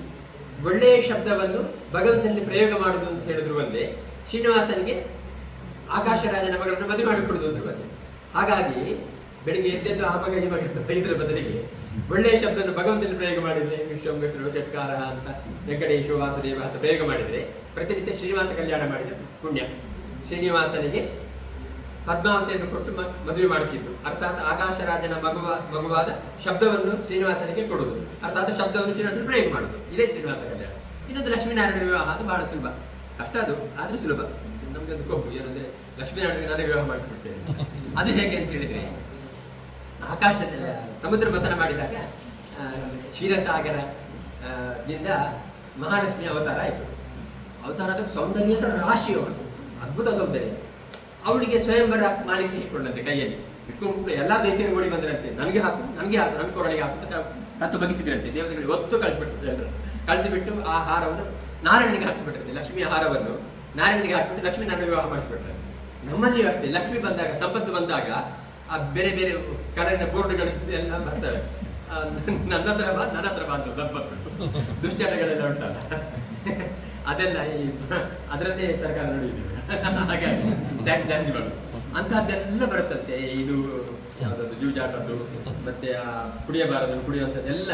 ಒಳ್ಳೆಯ ಶಬ್ದವನ್ನು ಭಗವಂತನಲ್ಲಿ ಪ್ರಯೋಗ ಮಾಡುವುದು ಅಂತ ಹೇಳಿದ್ರು ಒಂದೇ, ಶ್ರೀನಿವಾಸನಿಗೆ ಆಕಾಶರಾಜನ ಮಗಳನ್ನು ಮದುವೆ ಮಾಡಿಕೊಡುವುದು ಅಂತ ಬಂದೆ. ಹಾಗಾಗಿ ಬೆಳಿಗ್ಗೆ ಎದ್ದೆದ್ದು ಆ ಮಗ ಈ ಮಗ ಬೈದ್ರ ಬದಲಿಗೆ ಒಳ್ಳೆಯ ಶಬ್ದವನ್ನು ಭಗವಂತನಲ್ಲಿ ಪ್ರಯೋಗ ಮಾಡಿದ್ರೆ, ವಿಶ್ವಂಗರು ಚಟ್ಕಾರ ಅಂತ ವೆಂಕಟೇಶ ವಾಸುದೇವ ಅಂತ ಪ್ರಯೋಗ ಮಾಡಿದ್ರೆ ಪ್ರತಿನಿತ್ಯ ಶ್ರೀನಿವಾಸ ಕಲ್ಯಾಣ ಮಾಡಿದ ಪುಣ್ಯ. ಶ್ರೀನಿವಾಸನಿಗೆ ಪದ್ಮಾವತಿಯನ್ನು ಕೊಟ್ಟು ಮದುವೆ ಮಾಡಿಸಿದ್ದು. ಅರ್ಥಾತ್ ಆಕಾಶರಾಜನ ಮಗುವಾದ ಶಬ್ದವನ್ನು ಶ್ರೀನಿವಾಸನಿಗೆ ಕೊಡುವುದು, ಅರ್ಥಾತ್ ಶಬ್ದವನ್ನು ಶ್ರೀನಿವಾಸನ ಪ್ರಯೋಗ ಮಾಡುವುದು. ಇದೇ ಶ್ರೀನಿವಾಸ ಕಲ್ಯಾಣ. ಇನ್ನೊಂದು ಲಕ್ಷ್ಮೀನಾರಾಯಣ ವಿವಾಹ, ಅದು ಬಹಳ ಸುಲಭ, ಕಷ್ಟ ಅದು, ಆದ್ರೂ ಸುಲಭ. ನಮ್ಗೆ ಅದು ಕೊಬ್ಬು ಏನಂದ್ರೆ ಲಕ್ಷ್ಮೀನಾರಾಯಣ ನಾನೇ ವಿವಾಹ ಮಾಡಿಸ್ಬಿಡ್ತೇನೆ. ಅದು ಹೇಗೆ ಅಂತ ಹೇಳಿದ್ರೆ, ಆಕಾಶದ ಸಮುದ್ರ ಮಥನ ಮಾಡಿದಾಗ ಕ್ಷೀರಸಾಗರ ದಿಂದ ಮಹಾಲಕ್ಷ್ಮಿ ಅವತಾರ ಆಯಿತು. ಅವತಾರದ ಸೌಂದರ್ಯದ ರಾಶಿ ಅವಳು, ಅದ್ಭುತ ಸೌಂದರ್ಯ. ಅವಳಿಗೆ ಸ್ವಯಂವರ ಮಾಲಿಕೆ ಇಟ್ಕೊಂಡಂತೆ ಕೈಯಲ್ಲಿ ಇಟ್ಕೊಂಡು ಎಲ್ಲಾ ದೈತ್ಯರು ಓಡಿ ಬಂದ್ರಂತೆ, ನನಗೆ ಹಾಕು ನನಗೆ ಹಾಕು ನನ್ನ ಕೊರಳಿಗೆ ಹಾಕು ಅಂತ ಕತ್ತು ಬಗ್ಗಿಸಿದ್ರಂತೆ. ದೇವತೆಗಳಿಗೆ ಒತ್ತು ಕಳಿಸ್ಬಿಟ್ಟು ಕಳಿಸಿಬಿಟ್ಟು ಆ ಹಾರವನ್ನು ನಾರಾಯಣನಿಗೆ ಹಾಕಿಸ್ಬಿಟ್ಟಿರುತ್ತೆ. ಲಕ್ಷ್ಮಿಯ ಹಾರವನ್ನು ನಾರಾಯಣನಿಗೆ ಹಾಕಿಬಿಟ್ಟು ಲಕ್ಷ್ಮೀ ನನ್ನ ವಿವಾಹ ಮಾಡಿಸ್ಬಿಟ್ರೆ. ನಮ್ಮಲ್ಲಿಯೂ ಅಷ್ಟೇ, ಲಕ್ಷ್ಮಿ ಬಂದಾಗ, ಸಂಪತ್ತು ಬಂದಾಗ ಆ ಬೇರೆ ಬೇರೆ ಕಲರಿನ ಬೋರ್ಡ್ಗಳು ಎಲ್ಲ ಬರ್ತವೆ. ನನ್ನ ಹತ್ರ ಬಾ, ನನ್ನ ಹತ್ರ ಬಾ ಅಂತ ಸಂಪತ್ತು, ದುಶ್ಚಟಗಳೆಲ್ಲ ಉಂಟಲ್ಲ ಅದೆಲ್ಲ ಅದರದ್ದೇ ಸರ್ಕಾರ ನೋಡಿದ್ದೀವಿ. ಹಾಗಾಗಿ ಟ್ಯಾಕ್ಸ್ ಜಾಸ್ತಿ ಮಾಡೋದು ಅಂತಹದ್ದೆಲ್ಲ ಬರುತ್ತಂತೆ. ಇದು ಯಾವ್ದದ್ದು ಜೂಜಾಟದ್ದು ಮತ್ತೆ ಆ ಕುಡಿಯಬಾರದು ಕುಡಿಯುವಂಥದ್ದೆಲ್ಲ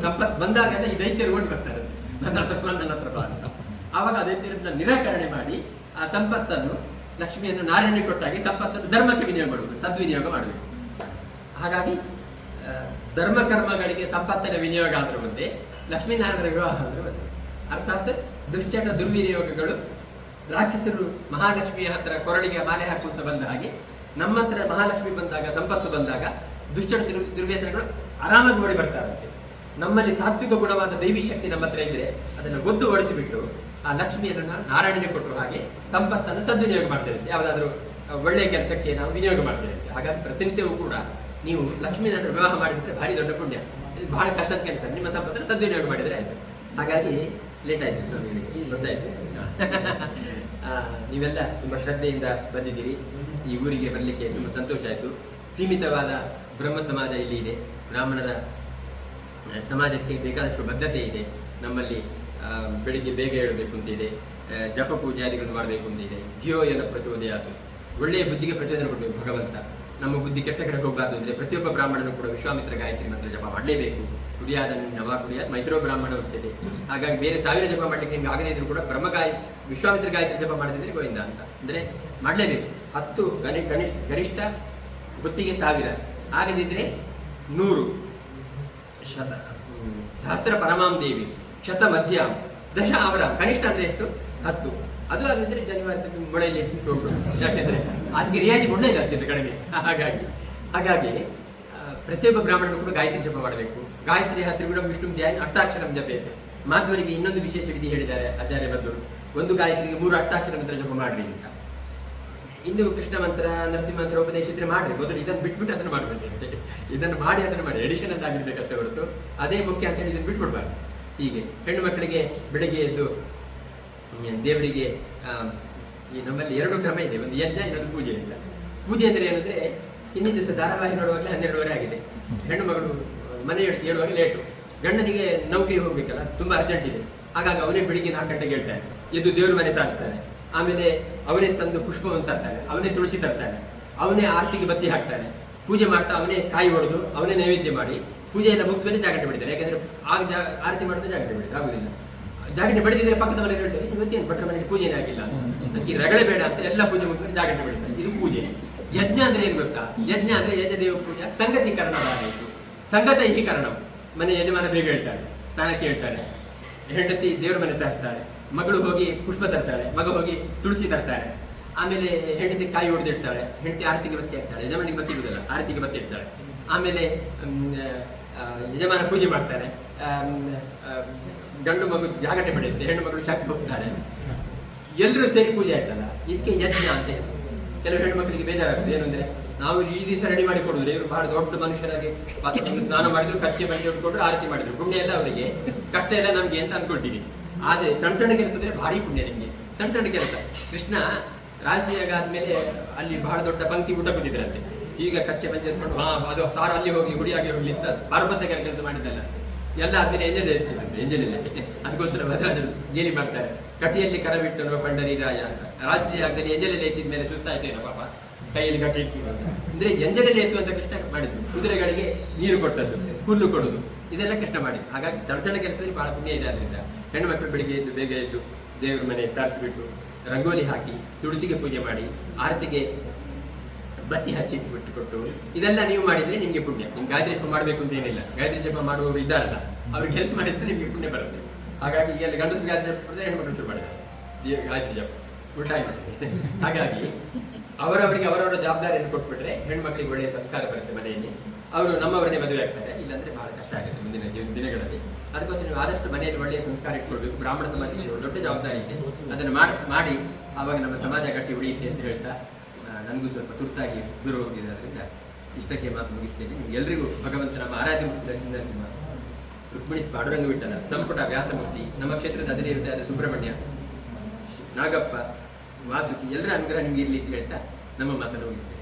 ಸಂಪತ್ತು ಬಂದಾಗೆಲ್ಲ ಈ ದೈತ್ಯರು ಓಡಿ ಬರ್ತಾರೆ, ನನ್ನ ಹತ್ರ ಬಾ ನನ್ನ ಹತ್ರ ಬಾ ಅಂತ. ಆವಾಗ ಆ ದೈತ್ಯರನ್ನ ನಿರಾಕರಣೆ ಮಾಡಿ ಆ ಸಂಪತ್ತನ್ನು, ಲಕ್ಷ್ಮಿಯನ್ನು ನಾರಾಯಣನಿಗೆ ಕೊಟ್ಟಾಗಿ ಸಂಪತ್ತನ್ನು ಧರ್ಮಕ್ಕೆ ವಿನಿಯೋಗ ಮಾಡುವುದು, ಸದ್ವಿನಿಯೋಗ ಮಾಡಬೇಕು. ಹಾಗಾಗಿ ಧರ್ಮ ಕರ್ಮಗಳಿಗೆ ಸಂಪತ್ತಿನ ವಿನಿಯೋಗ ಆದ್ರ ಮುಂದೆ ಲಕ್ಷ್ಮೀನಾರಾಯಣರ ವಿವಾಹ ಅಂದ್ರೆ ಬಂತು. ಅರ್ಥಾತ್ ದುಶ್ಚಟ ದುರ್ವಿನಿಯೋಗಗಳು, ರಾಕ್ಷಸರು ಮಹಾಲಕ್ಷ್ಮಿಯ ಹತ್ರ ಕೊರಳಿಗೆ ಮಾಲೆ ಹಾಕುವಂತ ಬಂದ ಹಾಗೆ ನಮ್ಮ ಹತ್ರ ಮಹಾಲಕ್ಷ್ಮಿ ಬಂದಾಗ, ಸಂಪತ್ತು ಬಂದಾಗ ದುಶ್ಚಟ ದುರ್ವ್ಯಸನಗಳು ಆರಾಮಾಗಿ ಓಡಿ ಬರ್ತಾರಂತೆ. ನಮ್ಮಲ್ಲಿ ಸಾತ್ವಿಕ ಗುಣವಾದ ದೈವಿ ಶಕ್ತಿ ನಮ್ಮ ಹತ್ರ ಇದ್ರೆ ಅದನ್ನು ಗೊದ್ದು ಓಡಿಸಿಬಿಟ್ಟು ಆ ಲಕ್ಷ್ಮಿಯನ್ನು ನಾರಾಯಣನಿಗೆ ಕೊಟ್ಟರು ಹಾಗೆ ಸಂಪತ್ತನ್ನು ಸದ್ವಿನಿಯೋಗ ಮಾಡ್ತೇವೆ. ಯಾವುದಾದ್ರೂ ಒಳ್ಳೆಯ ಕೆಲಸಕ್ಕೆ ನಾವು ವಿನಿಯೋಗ ಮಾಡ್ತೇವೆ. ಹಾಗಾಗಿ ಪ್ರತಿನಿತ್ಯವೂ ಕೂಡ ನೀವು ಲಕ್ಷ್ಮೀನಾರಾಯಣ ವಿವಾಹ ಮಾಡಿಬಿಟ್ರೆ ಭಾರಿ ದೊಡ್ಡ ಪುಣ್ಯ. ಇದು ಬಹಳ ಕಷ್ಟದ ಕೆಲಸ, ನಿಮ್ಮ ಸಂಪತ್ತನ್ನು ಸದ್ವಿನಿಯೋಗ ಮಾಡಿದ್ರೆ ಆಯ್ತು. ಹಾಗಾಗಿ ಲೇಟ್ ಆಯ್ತು ಸ್ವಾಮಿಗಳಿಗೆ, ಗೊತ್ತಾಯ್ತು. ನೀವೆಲ್ಲ ತುಂಬ ಶ್ರದ್ಧೆಯಿಂದ ಬಂದಿದ್ದೀರಿ. ಈ ಊರಿಗೆ ಬರಲಿಕ್ಕೆ ತುಂಬ ಸಂತೋಷ ಆಯಿತು. ಸೀಮಿತವಾದ ಬ್ರಹ್ಮ ಸಮಾಜ ಇಲ್ಲಿ ಇದೆ. ಬ್ರಾಹ್ಮಣರ ಸಮಾಜಕ್ಕೆ ಬೇಕಾದಷ್ಟು ಬದ್ಧತೆ ಇದೆ. ನಮ್ಮಲ್ಲಿ ಬೆಳಿಗ್ಗೆ ಬೇಗ ಹೇಳಬೇಕು ಅಂತಿದೆ, ಜಪ ಪೂಜಾದಿಗಳನ್ನು ಮಾಡಬೇಕು ಅಂತಿದೆ. ಧಿಯೋಯನ ಪ್ರಚೋದಯಾತು, ಒಳ್ಳೆಯ ಬುದ್ಧಿಗೆ ಪ್ರಚೋದನೆ ಕೊಡಬೇಕು ಭಗವಂತ. ನಮ್ಮ ಬುದ್ಧಿ ಕೆಟ್ಟ ಕಡೆ ಹೋಗಬಾರ್ದು ಅಂದರೆ ಪ್ರತಿಯೊಬ್ಬ ಬ್ರಾಹ್ಮಣನು ಕೂಡ ವಿಶ್ವಾಮಿತ್ರ ಗಾಯತ್ರಿ ಮಂತ್ರ ಜಪ ಮಾಡಲೇಬೇಕು. ಕುಡಿಯಾದ ನವ ಕುಡಿಯಾದ ಮೈತ್ರೋ ಬ್ರಾಹ್ಮಣ ಅವಶ್ಯತೆ. ಹಾಗಾಗಿ ಬೇರೆ 1000 ಜಪ ಮಾಡಲಿಕ್ಕೆ ನಿಮ್ಗೆ ಆಗದೇ ಇದ್ರು ಕೂಡ ವಿಶ್ವಾಮಿತ್ರ ಗಾಯತ್ರಿ ಜಪ ಮಾಡಿದ್ರೆ ಗೋವಿಂದ ಅಂತ ಅಂದರೆ ಮಾಡಲೇಬೇಕು. 10 ಗರಿಷ್ಠ ಹೊತ್ತಿಗೆ 1000, ಆಗದಿದ್ರೆ 100 ಸಹಸ್ರ ಪರಮಾಂ ದೇವಿ, ಶತ ಮಧ್ಯಂ, ದಶ ಅವರಾಮ್. ಕನಿಷ್ಠ ಅಂದ್ರೆ ಎಷ್ಟು? 10. ಅದು ಆಗಿದ್ರೆ ಜನಿವಾರ ಮೊಳೆಯಲ್ಲಿ ಹೋಗ್ಬೋದು. ಯಾಕೆಂದ್ರೆ ಅದಕ್ಕೆ ರಿಯಾಯಿತಿ ಕೊಡಲೇ ಇಲ್ಲ ಅಂತಿದ್ರೆ ಕಡಿಮೆ. ಹಾಗಾಗಿ ಪ್ರತಿಯೊಬ್ಬ ಬ್ರಾಹ್ಮಣರು ಕೂಡ ಗಾಯತ್ರಿ ಜಪ ಮಾಡಬೇಕು. ಗಾಯತ್ರಿ ತ್ರಿಗುಣಂ ವಿಷ್ಣು ಧ್ಯಾನ ಅಷ್ಟಾಕ್ಷರಂ ಜಪ ಇದೆ. ಮಾಧ್ವರಿಗೆ ಇನ್ನೊಂದು ವಿಶೇಷ ವಿಧಿ ಹೇಳಿದ್ದಾರೆ ಆಚಾರ್ಯ ಬದ್ಧರು. ಒಂದು ಗಾಯತ್ರಿಗೆ 3 ಅಷ್ಟಾಕ್ಷರ ಮಂತ್ರ ಜಪ ಮಾಡ್ರಿ ಅಂತ. ಇನ್ನು ಕೃಷ್ಣ ಮಂತ್ರ, ನರಸಿಂಹ ಮಂತ್ರ ಉಪದೇಶ ಇದ್ರೆ ಮಾಡ್ರಿ. ಮೊದಲು ಇದನ್ನು ಬಿಟ್ಬಿಟ್ಟು ಅದನ್ನು ಮಾಡ್ಬೇಕು. ಇದನ್ನು ಮಾಡಿ ಅದನ್ನು ಮಾಡಿ, ಎಡಿಷನ್ ಅಂತ ಆಗಿರ್ಬೇಕಷ್ಟೇ ಹೊರತು ಅದೇ ಮುಖ್ಯ ಅಂತ ಹೇಳಿ ಇದನ್ನು ಬಿಟ್ಬಿಡ್ಬಾರ್ದು. ಹೀಗೆ ಹೆಣ್ಣು ಮಕ್ಕಳಿಗೆ ಬೆಳಿಗ್ಗೆ ಎದ್ದು ದೇವರಿಗೆ ಈ ನಮ್ಮಲ್ಲಿ 2 ಕ್ರಮ ಇದೆ, ಒಂದು ಯಜ್ಞ, ಇನ್ನೊಂದು ಪೂಜೆ ಇಲ್ಲ. ಪೂಜೆ ಅಂದರೆ ಏನಂದ್ರೆ, ಹಿಂದಿನ ದಿವಸ ಧಾರಾವಾಹಿ ನೋಡುವಾಗಲೇ 12:30 ಆಗಿದೆ. ಹೆಣ್ಣು ಮಗಳು ಮನೆ ಹೇಳುವಾಗ ಲೇಟು. ಗಂಡನಿಗೆ ನೌಕರಿಗೆ ಹೋಗ್ಬೇಕಲ್ಲ, ತುಂಬಾ ಅರ್ಜೆಂಟ್ ಇದೆ. ಹಾಗಾಗಿ ಅವನೇ ಬೆಳಿಗ್ಗೆ 4 ಗಂಟೆಗೆ ಹೇಳ್ತಾನೆ, ಎದ್ದು ದೇವ್ರ ಮನೆ ಸಾರಿಸ್ತಾನೆ. ಆಮೇಲೆ ಅವನೇ ತಂದು ಪುಷ್ಪವನ್ನು ತರ್ತಾನೆ, ಅವನೇ ತುಳಸಿ ತರ್ತಾನೆ, ಅವನೇ ಆರತಿಗೆ ಬತ್ತಿ ಹಾಕ್ತಾನೆ. ಪೂಜೆ ಮಾಡ್ತಾ ಅವನೇ ಕಾಯಿ ಹೊಡೆದು ಅವನೇ ನೈವೇದ್ಯ ಮಾಡಿ ಪೂಜೆ ಎಲ್ಲ ಮುಗಿದ್ಮೇಲೆ ಜಾಗಟೆ ಬಿಡ್ತಾನೆ. ಯಾಕಂದ್ರೆ ಆಗ ಆರತಿ ಮಾಡಿದ್ರೆ ಜಾಗಟೆ ಬಿಡಿದ್ರೆ ಆಗುದಿಲ್ಲ. ಜಾಗಟೆ ಬಡಿದಿದ್ರೆ ಪಕ್ಕದ ಮನೆಗೆ ಹೇಳ್ತಾರೆ, ಇವತ್ತೇನು ಭಟ್ರ ಮನೆಗೆ ಪೂಜೆನೇ ಆಗಿಲ್ಲ, ಅದಕ್ಕೆ ರಗಳೆ ಬೇಡ ಅಂತ ಎಲ್ಲ ಪೂಜೆ ಮುಗಿದ್ರೆ ಜಾಗಟೆ ಬಿಡ್ತಾರೆ. ಇದು ಪೂಜೆ. ಯಜ್ಞ ಅಂದ್ರೆ ಏನು ಗೊತ್ತಾ? ಯಜ್ಞ ಅಂದ್ರೆ ಯಜದೇವ ಪೂಜೆ ಸಂಗತೀಕರಣವಾಯಿತು. ಸಂಗತೈಕೀಕರಣ. ಮನೆ ಯಜಮಾನ ಬೇಗ ಹೇಳ್ತಾಳೆ, ಸ್ನಾನಕ್ಕೆ ಹೇಳ್ತಾಳೆ, ಹೆಂಡತಿ ದೇವರ ಮನೆ ಸಾರಿಸ್ತಾಳೆ, ಮಗಳು ಹೋಗಿ ಪುಷ್ಪ ತರ್ತಾಳೆ, ಮಗ ಹೋಗಿ ತುಳಸಿ ತರ್ತಾಳೆ. ಆಮೇಲೆ ಹೆಂಡತಿ ಕಾಯಿ ಹೊಡೆದಿಡ್ತಾಳೆ, ಹೆಂಡತಿ ಆರತಿಗೆ ಬತ್ತಿ ಹಾಕ್ತಾಳೆ, ಯಜಮಾನಿಗೆ ಬತ್ತಿ ಇಡುವುದಲ್ಲ, ಆರತಿಗೆ ಬತ್ತಿ ಇಡ್ತಾಳೆ. ಆಮೇಲೆ ಯಜಮಾನ ಪೂಜೆ ಮಾಡ್ತಾನೆ, ಗಂಡು ಮಗು ಜಾಗಟೆ ಬೆಳೆಯುತ್ತೆ, ಹೆಣ್ಣು ಮಗಳು ಶಾಖೆ ಹೋಗ್ತಾಳೆ, ಎಲ್ಲರೂ ಸೇರಿ ಪೂಜೆ ಆಯ್ತಲ್ಲ, ಇದಕ್ಕೆ ಯಜ್ಞ ಅಂತ ಹೆಸರು. ಕೆಲವು ಹೆಣ್ಣು ಮಕ್ಕಳಿಗೆ ಬೇಜಾರಾಗ್ತದೆ. ಏನಂದ್ರೆ, ನಾವು ಈ ದಿವಸ ರೆಡಿ ಮಾಡಿ ಕೊಡುದು, ಇವರು ಬಹಳ ದೊಡ್ಡ ಮನುಷ್ಯರಾಗಿ ಸ್ನಾನ ಮಾಡಿದ್ರು, ಕಚ್ಚೆ ಬಂಡಿ ಉಟ್ಕೊಂಡ್ರು, ಆರತಿ ಮಾಡಿದ್ರು, ಪುಣ್ಯ ಎಲ್ಲ ಅವರಿಗೆ, ಕಷ್ಟ ಎಲ್ಲ ನಮ್ಗೆ ಅಂತ ಅನ್ಕೊಳ್ತೀವಿ. ಆದ್ರೆ ಸಣ್ಣ ಸಣ್ಣ ಕೆಲಸ ಅಂದ್ರೆ ಭಾರಿ ಪುಣ್ಯ ನಿಮ್ಗೆ. ಸಣ್ಣ ಸಣ್ಣ ಕೆಲಸ. ಕೃಷ್ಣ ರಾಶಿಯಾಗ ಆದ್ಮೇಲೆ ಅಲ್ಲಿ ಬಹಳ ದೊಡ್ಡ ಪಂಕ್ತಿ ಊಟ ಕೂತಿದ್ರಂತೆ. ಈಗ ಕಚ್ಚೆ ಪಂಚೆ ಎತ್ಕೊಂಡು ಅದು ಸಾರು ಅಲ್ಲಿ ಹೋಗ್ಲಿ, ಹುಡಿಯಾಗಿ ಹೋಗ್ಲಿ ಅಂತ ಪಾರ್ವತ್ಯಕರ ಕೆಲಸ ಮಾಡಿದ್ದಲ್ಲ. ಎಲ್ಲ ಆದ್ಮೇಲೆ ಎಂಜಲ್ ಇರ್ತಿದ್ರಂತೆ, ಎಂಜಲಿಲ್ಲ. ಅದಕ್ಕೋಸ್ಕರ ಗೇಲಿ ಮಾಡ್ತಾರೆ, ಕಟಿಯಲ್ಲಿ ಕರ ಬಿಟ್ಟನು ಪಂಡರಿ ರಾಯ ಅಂತ. ರಾಜಕೀಯ ಆಗದಲ್ಲಿ ಎಂಜಲಲ್ಲಿ ಎತ್ತಿದ ಮೇಲೆ ಸುಸ್ತಾಯ್ತೇನೋ ಪಾಪ, ಕೈಯಲ್ಲಿ ಕಟ್ಟಿ ಇಟ್ಟು ಅಂದ್ರೆ ಎಂಜಲಲ್ಲಿ ಎತ್ತುವಂತ ಕೃಷ್ಣ ಮಾಡಿದ್ದು. ಕುದುರೆಗಳಿಗೆ ನೀರು ಕೊಟ್ಟದ್ದು, ಹುಲ್ಲು ಕೊಡುದು, ಇದೆಲ್ಲ ಕೃಷ್ಣ ಮಾಡಿದ್ದು. ಹಾಗಾಗಿ ಸಣ್ಣ ಸಣ್ಣ ಕೆಲಸದಲ್ಲಿ ಬಹಳ ಪುಣ್ಯ ಇದೆ. ಆದ್ರಿಂದ ಹೆಣ್ಣು ಮಕ್ಕಳು ಬೆಳಿಗ್ಗೆ ಎದ್ದು ಬೇಗ ಎದ್ದು ದೇವ್ರ ಮನೆ ಸಾರಿಸಿಬಿಟ್ಟು ರಂಗೋಲಿ ಹಾಕಿ ತುಳಸಿಗೆ ಪೂಜೆ ಮಾಡಿ ಆರತಿಗೆ ಬತ್ತಿ ಹಚ್ಚಿ ಬಿಟ್ಟು ಕೊಟ್ಟು ಇದೆಲ್ಲ ನೀವು ಮಾಡಿದ್ರೆ ನಿಮಗೆ ಪುಣ್ಯ. ನಿಮ್ಗೆ ಗಾಯತ್ರಿ ಜಪ ಮಾಡಬೇಕು ಅಂತ ಏನಿಲ್ಲ, ಗಾಯತ್ರಿ ಜಪ ಮಾಡುವವರು ಇದ್ದಾರಲ್ಲ ಅವ್ರಿಗೆ ಹೆಲ್ಪ್ ಮಾಡಿದ್ರೆ ನಿಮಗೆ ಪುಣ್ಯ ಬರುತ್ತೆ. ಹಾಗಾಗಿ ಈಗ ಗಂಡಸರು ಗಾಯತ್ರಿ ಜಪ ಮಾಡಿದ್ರೆ ಹೆಣ್ಮಕ್ಳು ಶುರು ಮಾಡಿದ್ದಾರೆ ಗಾಯತ್ರಿ ಜಪ ಉಲ್ಟಾಗಿ ಮಾಡಿದೆ. ಹಾಗಾಗಿ ಅವರವರಿಗೆ ಅವರವರ ಜವಾಬ್ದಾರಿಯನ್ನು ಕೊಟ್ಬಿಟ್ರೆ ಹೆಣ್ಮಕ್ಳಿಗೆ ಒಳ್ಳೆಯ ಸಂಸ್ಕಾರ ಬರುತ್ತೆ ಮನೆಯಲ್ಲಿ, ಅವರು ನಮ್ಮವರನ್ನೇ ಮದುವೆ ಆಗ್ತಾರೆ. ಇಲ್ಲಾಂದ್ರೆ ಬಹಳ ಕಷ್ಟ ಆಗುತ್ತೆ ಮುಂದಿನ ದಿನಗಳಲ್ಲಿ. ಅದಕ್ಕೋಸ್ಕರ ನೀವು ಆದಷ್ಟು ಮನೆಯಲ್ಲಿ ಒಳ್ಳೆಯ ಸಂಸ್ಕಾರ ಇಟ್ಕೊಳ್ಬೇಕು. ಬ್ರಾಹ್ಮಣ ಸಮಾಜಕ್ಕೆ ದೊಡ್ಡ ಜವಾಬ್ದಾರಿ ಇದೆ, ಅದನ್ನು ಮಾಡಿ ಆವಾಗ ನಮ್ಮ ಸಮಾಜ ಗಟ್ಟಿ ಉಳಿಯುತ್ತೆ ಅಂತ ಹೇಳ್ತಾ ನನಗೂ ಸ್ವಲ್ಪ ತುರ್ತಾಗಿ ದೂರ ಹೋಗಿದ್ದರಿಂದ ಇಷ್ಟಕ್ಕೆ ಮಾತು ಮುಗಿಸ್ತೇನೆ. ನಿಮ್ಗೆಲ್ಲರಿಗೂ ಭಗವಂತ ನಮ್ಮ ಆರಾಧ್ಯ ಮೂರ್ತಿ ಲಕ್ಷ್ಮೀ ನರಸಿಂಹ, ರುಕ್ಮಿಣಿ ಪಾಂಡುರಂಗ ವಿಠಲ, ಸಂಪುಟ ವ್ಯಾಸಮೂರ್ತಿ, ನಮ್ಮ ಕ್ಷೇತ್ರದ ಅಧಿದೇವತೆಯಾದ ಸುಬ್ರಹ್ಮಣ್ಯ, ನಾಗಪ್ಪ, ವಾಸುಕಿ ಎಲ್ಲರ ಅನುಗ್ರಹ ನಿಮ್ಗೆ ಇರಲಿ ಅಂತ ಹೇಳ್ತಾ ನಮ್ಮ ಮಾತನ್ನು ಮುಗಿಸ್ತೇನೆ.